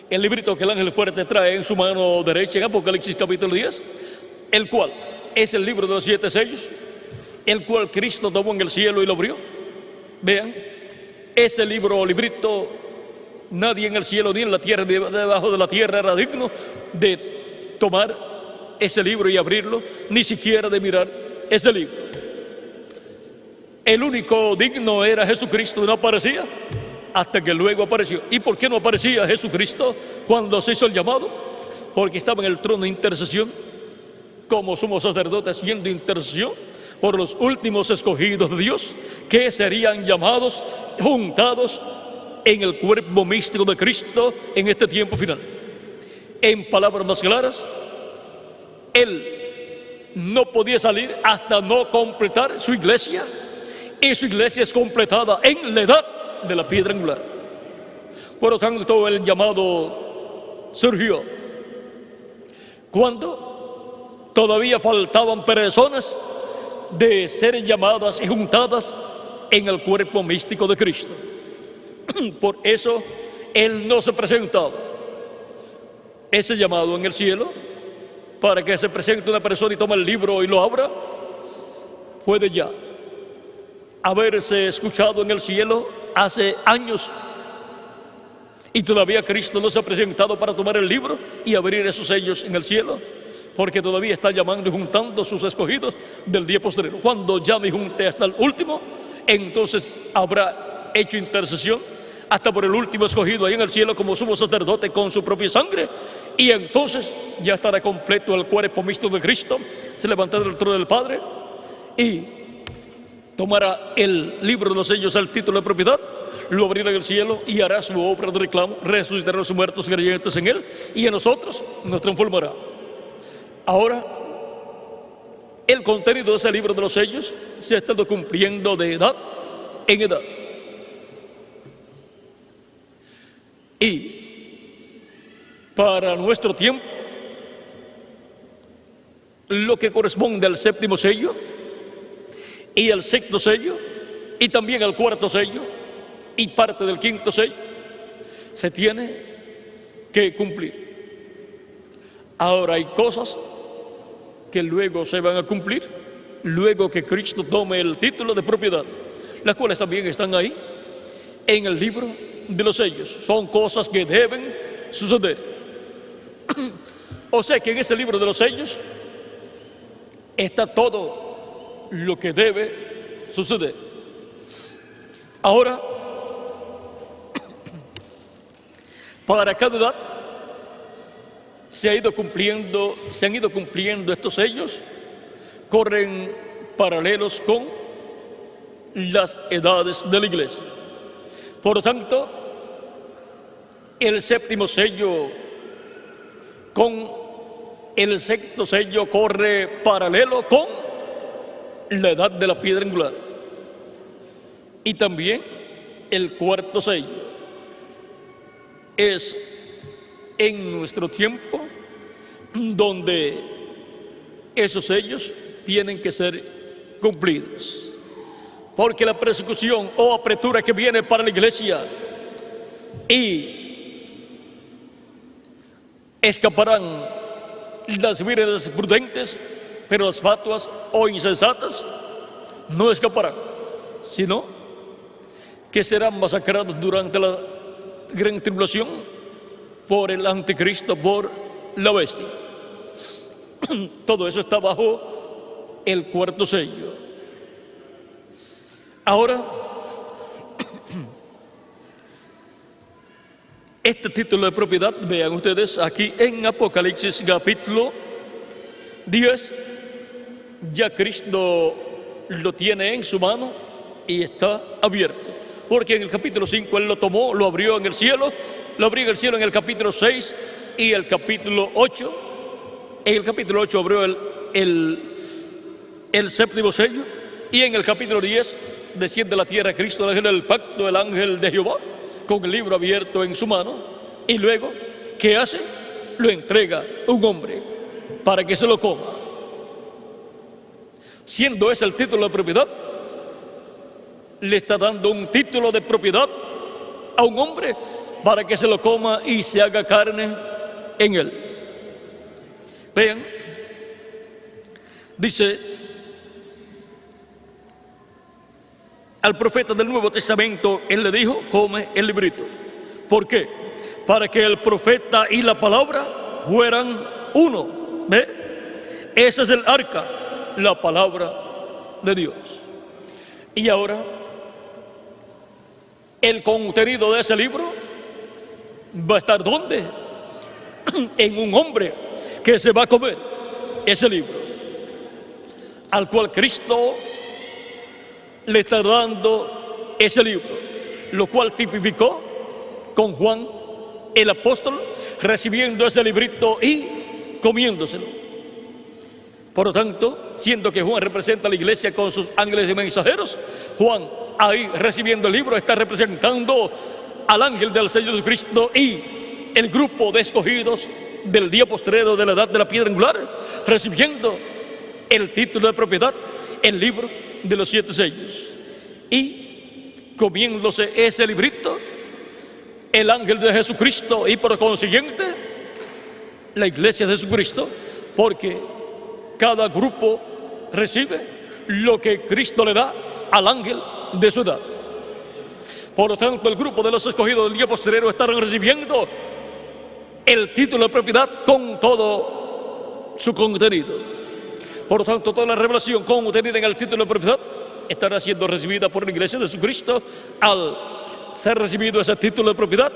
El librito que el ángel fuerte trae en su mano derecha en Apocalipsis capítulo 10, el cual es el libro de los 7 sellos, el cual Cristo tomó en el cielo y lo abrió. Vean, ese libro o librito, nadie en el cielo ni en la tierra, ni debajo de la tierra era digno de tomar ese libro y abrirlo, ni siquiera de mirar ese libro. El único digno era Jesucristo, no aparecía hasta que luego apareció. ¿Y por qué no aparecía Jesucristo cuando se hizo el llamado? Porque estaba en el trono de intercesión como sumo sacerdote, haciendo intercesión por los últimos escogidos de Dios, que serían llamados, juntados en el cuerpo místico de Cristo en este tiempo final. En palabras más claras, Él no podía salir hasta no completar su iglesia, y su iglesia es completada en la edad de la piedra angular. Por lo tanto, el llamado surgió cuando todavía faltaban personas de ser llamadas y juntadas en el cuerpo místico de Cristo. Por eso Él no se presentaba ese llamado en el cielo para que se presente una persona y tome el libro y lo abra, puede ya haberse escuchado en el cielo hace años, y todavía Cristo no se ha presentado para tomar el libro y abrir esos sellos en el cielo, porque todavía está llamando y juntando sus escogidos del día postrero. Cuando llame y junte hasta el último, entonces habrá hecho intercesión hasta por el último escogido ahí en el cielo como sumo sacerdote con su propia sangre, y entonces ya estará completo el cuerpo mixto de Cristo, se levantará del trono del Padre y tomará el libro de los sellos, el título de propiedad, lo abrirá en el cielo y hará su obra de reclamo, resucitará a los muertos creyentes en él, y a nosotros nos transformará. Ahora, el contenido de ese libro de los sellos se ha estado cumpliendo de edad en edad. Y para nuestro tiempo, lo que corresponde al séptimo sello y al sexto sello, y también al cuarto sello y parte del quinto sello, se tiene que cumplir. Ahora hay cosas que luego se van a cumplir, luego que Cristo tome el título de propiedad, las cuales también están ahí en el libro de los sellos. Son cosas que deben suceder. O sea que en ese libro de los sellos está todo lo que debe suceder. Ahora, para cada edad se han ido cumpliendo estos sellos, corren paralelos con las edades de la iglesia. Por lo tanto, el séptimo sello con el sexto sello corre paralelo con la edad de la piedra angular. Y también el cuarto sello es en nuestro tiempo donde esos sellos tienen que ser cumplidos, porque la persecución o apretura que viene para la iglesia, y escaparán las vírgenes prudentes, pero las fatuas o insensatas no escaparán, sino que serán masacrados durante la gran tribulación por el anticristo, por la bestia. Todo eso está bajo el cuarto sello. Ahora, este título de propiedad, vean ustedes aquí en Apocalipsis capítulo 10, ya Cristo lo tiene en su mano y está abierto. Porque en el capítulo 5 Él lo tomó, lo abrió en el cielo, lo abrió en el cielo en el capítulo 6 y el capítulo 8. En el capítulo 8 abrió el séptimo sello, y en el capítulo 10 desciende a la tierra Cristo, el ángel del pacto, el ángel de Jehová, con el libro abierto en su mano, y luego, ¿qué hace? Lo entrega a un hombre para que se lo coma. Siendo ese el título de propiedad, le está dando un título de propiedad a un hombre para que se lo coma y se haga carne en él. Vean, dice al profeta del Nuevo Testamento, él le dijo: come el librito. ¿Por qué? Para que el profeta y la palabra fueran uno. ¿Ve? Ese es el arca, la palabra de Dios. Y ahora, el contenido de ese libro va a estar ¿dónde? En un hombre que se va a comer ese libro, al cual Cristo le está dando ese libro, lo cual tipificó con Juan el apóstol, recibiendo ese librito y comiéndoselo. Por lo tanto, siendo que Juan representa a la iglesia con sus ángeles y mensajeros, Juan ahí recibiendo el libro está representando al ángel del Señor Jesucristo y el grupo de escogidos del día postrero de la edad de la piedra angular, recibiendo el título de propiedad, el libro de los 7 sellos, y comiéndose ese librito el ángel de Jesucristo y por consiguiente la iglesia de Jesucristo, porque cada grupo recibe lo que Cristo le da al ángel de su edad. Por lo tanto, el grupo de los escogidos del día postrero estarán recibiendo el título de propiedad con todo su contenido. Por lo tanto, toda la revelación contenida en el título de propiedad estará siendo recibida por la iglesia de Jesucristo al ser recibido ese título de propiedad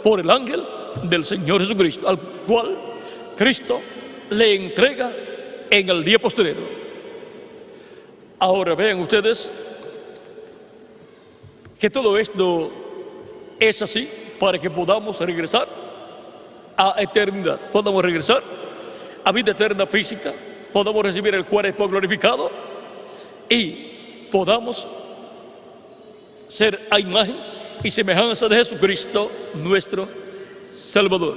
por el ángel del Señor Jesucristo, al cual Cristo le entrega en el día postrero. Ahora vean ustedes que todo esto es así para que podamos regresar a eternidad, podamos regresar a vida eterna física, podamos recibir el cuerpo glorificado y podamos ser a imagen y semejanza de Jesucristo, nuestro Salvador.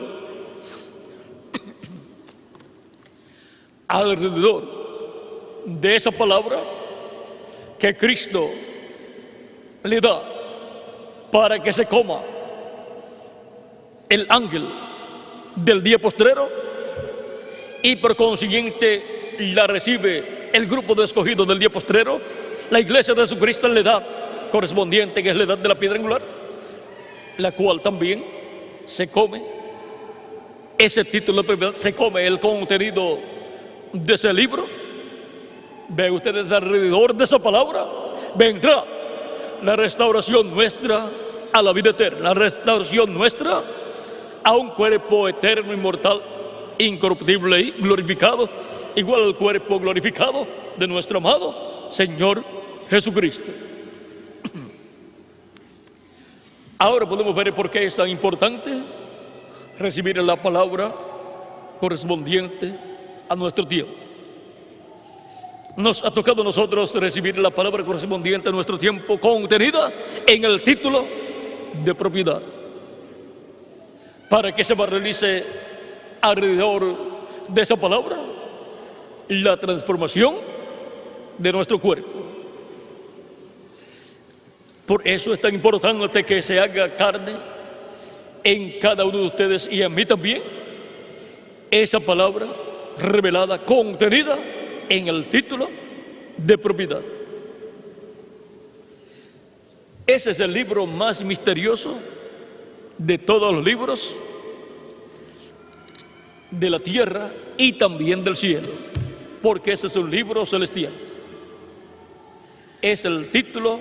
Alrededor de esa palabra que Cristo le da para que se coma el ángel del día postrero y por consiguiente la recibe el grupo de escogidos del día postrero, la iglesia de Jesucristo en la edad correspondiente, que es la edad de la piedra angular, la cual también se come ese título de propiedad, se come el contenido de ese libro. Vean ustedes, alrededor de esa palabra vendrá la restauración nuestra a la vida eterna, la restauración nuestra a un cuerpo eterno, inmortal, incorruptible y glorificado, igual al cuerpo glorificado de nuestro amado Señor Jesucristo. Ahora podemos ver por qué es tan importante recibir la palabra correspondiente a nuestro tiempo. Nos ha tocado a nosotros recibir la palabra correspondiente a nuestro tiempo contenida en el título de propiedad, para que se realice alrededor de esa palabra la transformación de nuestro cuerpo. Por eso es tan importante que se haga carne en cada uno de ustedes y en mí también esa palabra revelada, contenida en el título de propiedad. Ese es el libro más misterioso de todos los libros de la tierra y también del cielo, porque ese es un libro celestial. Es el título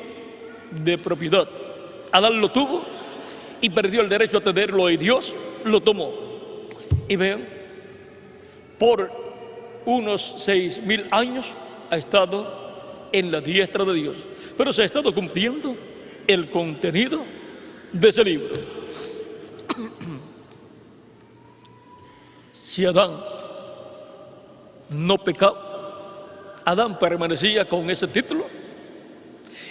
de propiedad. Adán lo tuvo y perdió el derecho a tenerlo y Dios lo tomó. Y vean, por unos 6,000 años ha estado en la diestra de Dios, pero se ha estado cumpliendo el contenido de ese libro. Si Adán no pecaba, Adán permanecía con ese título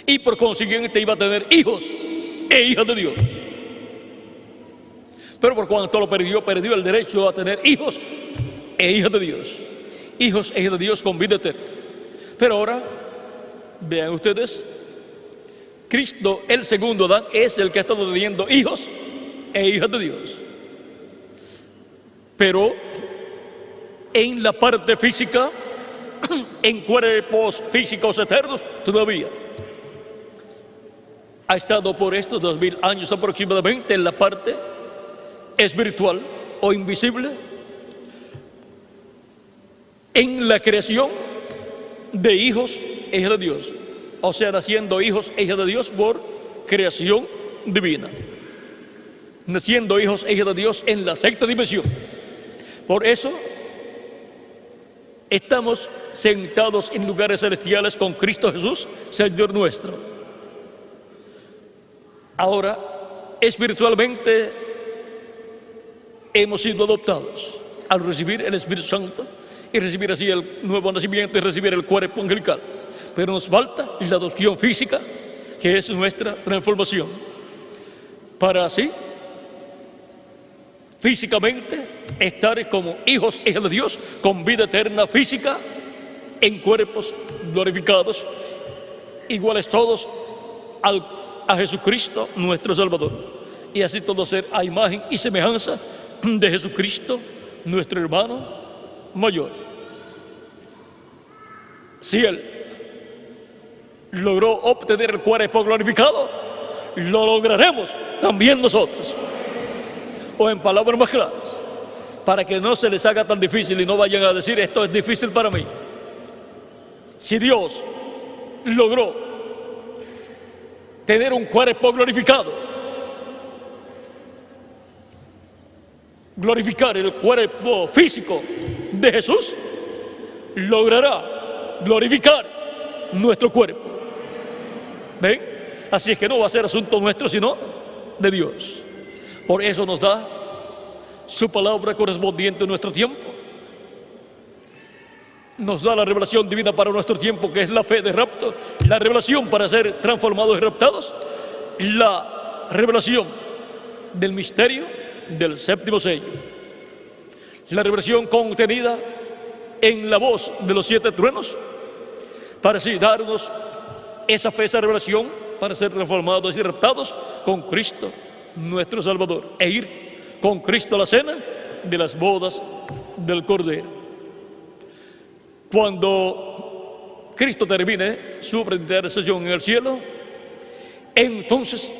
y por consiguiente iba a tener hijos e hijas de Dios. Pero por cuanto lo perdió el derecho a tener hijos e hijas de Dios, hijos e hijas de Dios con vida eterna. Pero ahora, vean ustedes, Cristo, el segundo Adán, es el que ha estado teniendo hijos e hijas de Dios. Pero en la parte física, en cuerpos físicos eternos, todavía ha estado por estos 2,000 años aproximadamente en la parte espiritual o invisible, en la creación de hijos e hijas de Dios, o sea, naciendo hijos e hijas de Dios por creación divina, naciendo hijos e hijas de Dios en la sexta dimensión. Por eso estamos sentados en lugares celestiales con Cristo Jesús, Señor nuestro. Ahora, espiritualmente hemos sido adoptados al recibir el Espíritu Santo y recibir así el nuevo nacimiento y recibir el cuerpo angelical. Pero nos falta la adopción física, que es nuestra transformación, para así físicamente estar como hijos e hijas de Dios con vida eterna física en cuerpos glorificados, iguales todos a Jesucristo nuestro Salvador, y así todos ser a imagen y semejanza de Jesucristo nuestro hermano mayor. Si Él logró obtener el cuerpo glorificado, lo lograremos también nosotros. O en palabras más claras, para que no se les haga tan difícil y no vayan a decir esto es difícil para mí. Si Dios logró tener un cuerpo glorificado, glorificar el cuerpo físico de Jesús, logrará glorificar nuestro cuerpo. ¿Ven? Así es que no va a ser asunto nuestro, sino de Dios. Por eso nos da su palabra correspondiente a nuestro tiempo. Nos da la revelación divina para nuestro tiempo, que es la fe de rapto, la revelación para ser transformados y raptados, la revelación del misterio del séptimo sello, la revelación contenida en la voz de los 7 truenos, para así darnos esa fe, esa revelación, para ser transformados y raptados con Cristo nuestro Salvador, e ir con Cristo a la cena de las bodas del Cordero. Cuando Cristo termine su presentación en el cielo, entonces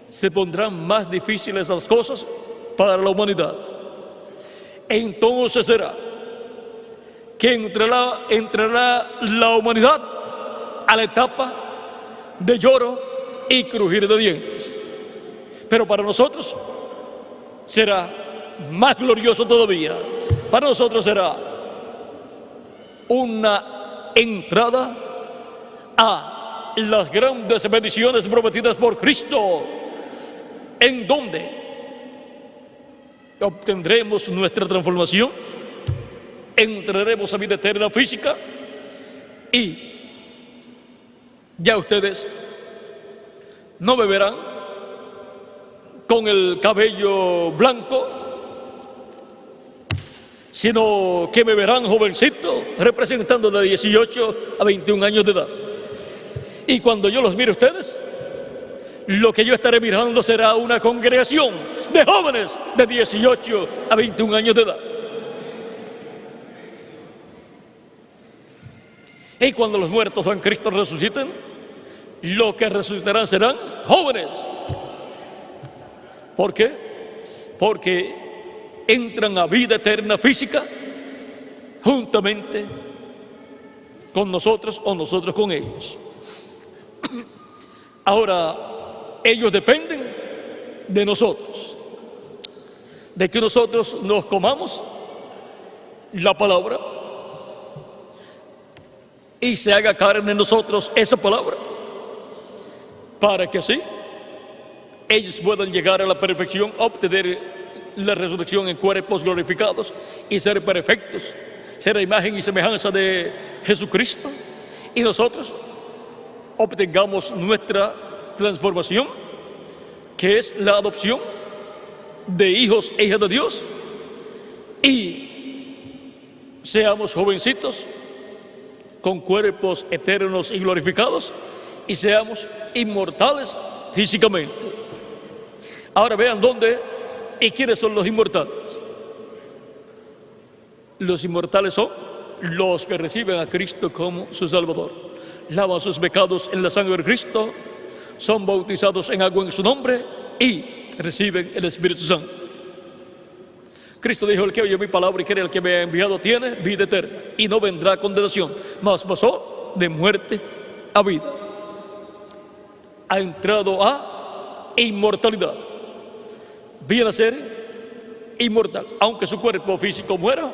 se pondrán más difíciles las cosas para la humanidad. Entonces será que entrará la humanidad a la etapa de lloro y crujir de dientes. Pero para nosotros será más glorioso todavía. Para nosotros será una entrada a las grandes bendiciones prometidas por Cristo, en donde obtendremos nuestra transformación, entraremos a vida eterna física y ya ustedes no beberán con el cabello blanco, sino que beberán jovencitos, representando de 18 a 21 años de edad. Y cuando yo los mire a ustedes, lo que yo estaré mirando será una congregación de jóvenes de 18 a 21 años de edad. Y cuando los muertos en Cristo resuciten, los que resucitarán serán jóvenes. ¿Por qué? Porque entran a vida eterna física juntamente con nosotros o nosotros con ellos. Ahora, ellos dependen de nosotros, de que nosotros nos comamos la palabra y se haga carne en nosotros esa palabra, para que así ellos puedan llegar a la perfección, obtener la resurrección en cuerpos glorificados y ser perfectos, ser a imagen y semejanza de Jesucristo, y nosotros obtengamos nuestra transformación, que es la adopción de hijos e hijas de Dios, y seamos jovencitos con cuerpos eternos y glorificados, y seamos inmortales físicamente. Ahora vean dónde y quiénes son los inmortales. Los inmortales son los que reciben a Cristo como su Salvador, lavan sus pecados en la sangre de Cristo, son bautizados en agua en su nombre y reciben el Espíritu Santo. Cristo dijo: el que oye mi palabra y cree el que me ha enviado tiene vida eterna y no vendrá condenación, mas pasó de muerte a vida. Ha entrado a inmortalidad. Viene a ser inmortal. Aunque su cuerpo físico muera,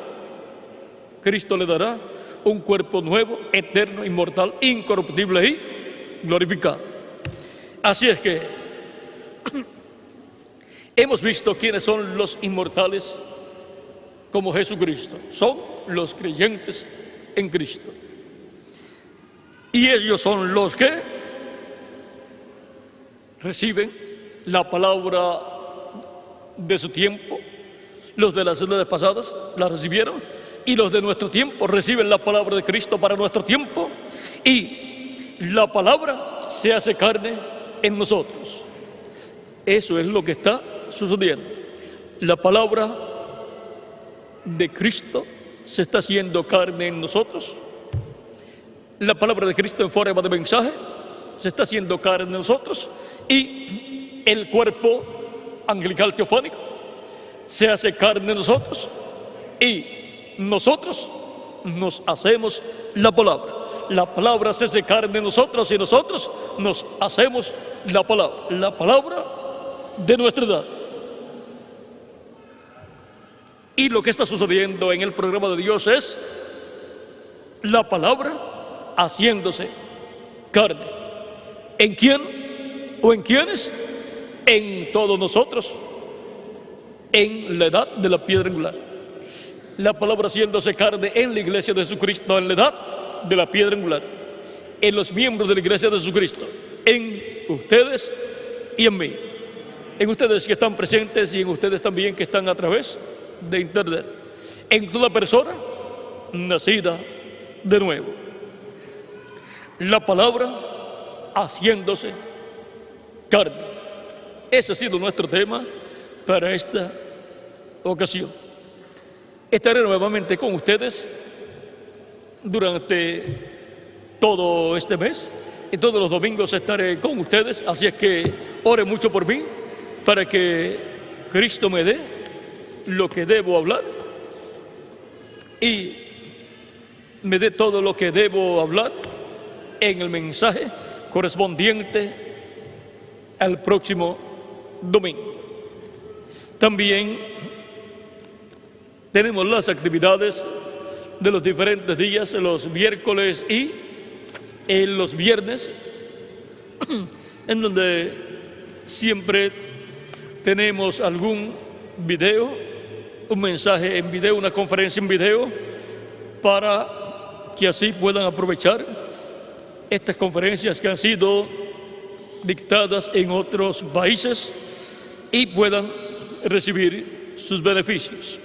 Cristo le dará un cuerpo nuevo, eterno, inmortal, incorruptible y glorificado. Así es que hemos visto quiénes son los inmortales como Jesucristo. Son los creyentes en Cristo. Y ellos son los que reciben la palabra de su tiempo. Los de las edades pasadas la recibieron, y los de nuestro tiempo reciben la palabra de Cristo para nuestro tiempo, y la palabra se hace carne en nosotros. Eso es lo que está sucediendo. La palabra de Cristo se está haciendo carne en nosotros, La palabra de Cristo en forma de mensaje se está haciendo carne en nosotros, y el cuerpo angelical teofánico se hace carne en nosotros, y nosotros nos hacemos la palabra. La palabra se hace carne en nosotros y nosotros nos hacemos la palabra de nuestra edad. Y lo que está sucediendo en el programa de Dios es la palabra haciéndose carne. ¿En quién o en quiénes? En todos nosotros, en la edad de la piedra angular. La palabra haciéndose carne en la iglesia de Jesucristo, en la edad de la piedra angular, en los miembros de la iglesia de Jesucristo, en ustedes y en mí, en ustedes que están presentes y en ustedes también que están a través de internet, en toda persona nacida de nuevo. La palabra haciéndose carne. Ese ha sido nuestro tema para esta ocasión. Estaré nuevamente con ustedes durante todo este mes, y todos los domingos estaré con ustedes, así es que ore mucho por mí para que Cristo me dé lo que debo hablar y me dé todo lo que debo hablar en el mensaje correspondiente al próximo domingo. También tenemos las actividades de los diferentes días, los miércoles y los viernes, en donde siempre tenemos algún video, un mensaje en video, una conferencia en video, para que así puedan aprovechar estas conferencias que han sido dictadas en otros países y puedan recibir sus beneficios.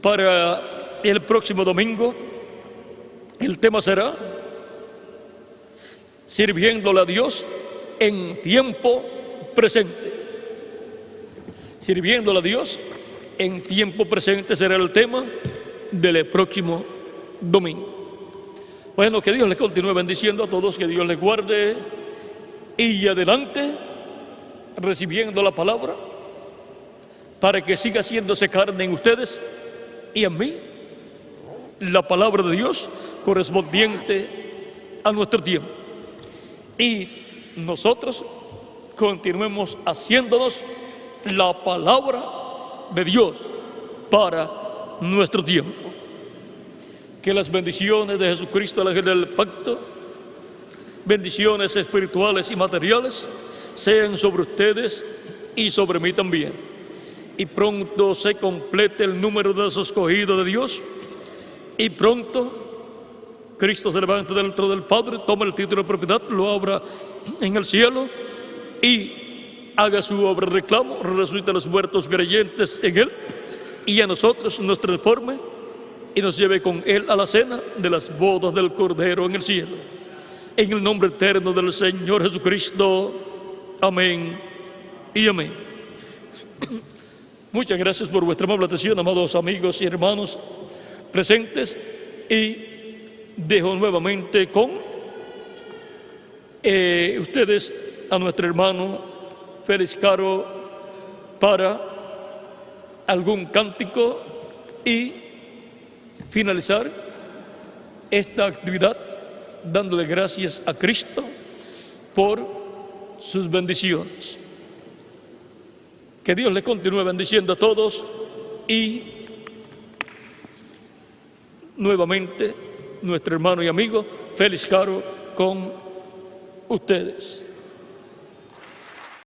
Para el próximo domingo, el tema será sirviéndole a Dios en tiempo presente. Sirviéndole a Dios en tiempo presente será el tema del próximo domingo. Bueno, que Dios les continúe bendiciendo a todos, que Dios les guarde, y adelante recibiendo la palabra para que siga haciéndose carne en ustedes y en mí, la palabra de Dios correspondiente a nuestro tiempo, y nosotros continuemos haciéndonos la palabra de Dios para nuestro tiempo. Que las bendiciones de Jesucristo, el ángel del pacto, bendiciones espirituales y materiales, sean sobre ustedes y sobre mí también. Y pronto se complete el número de los escogidos de Dios, y pronto Cristo se levante del trono del Padre, tome el título de propiedad, lo abra en el cielo y haga su obra de reclamo, resucite a los muertos creyentes en Él, y a nosotros nos transforme y nos lleve con Él a la cena de las bodas del Cordero en el cielo. En el nombre eterno del Señor Jesucristo. Amén y amén. Muchas gracias por vuestra amable atención, amados amigos y hermanos presentes, y dejo nuevamente con ustedes a nuestro hermano Félix Caro para algún cántico y finalizar esta actividad dándole gracias a Cristo por sus bendiciones. Que Dios les continúe bendiciendo a todos, y nuevamente nuestro hermano y amigo Félix Caro con ustedes.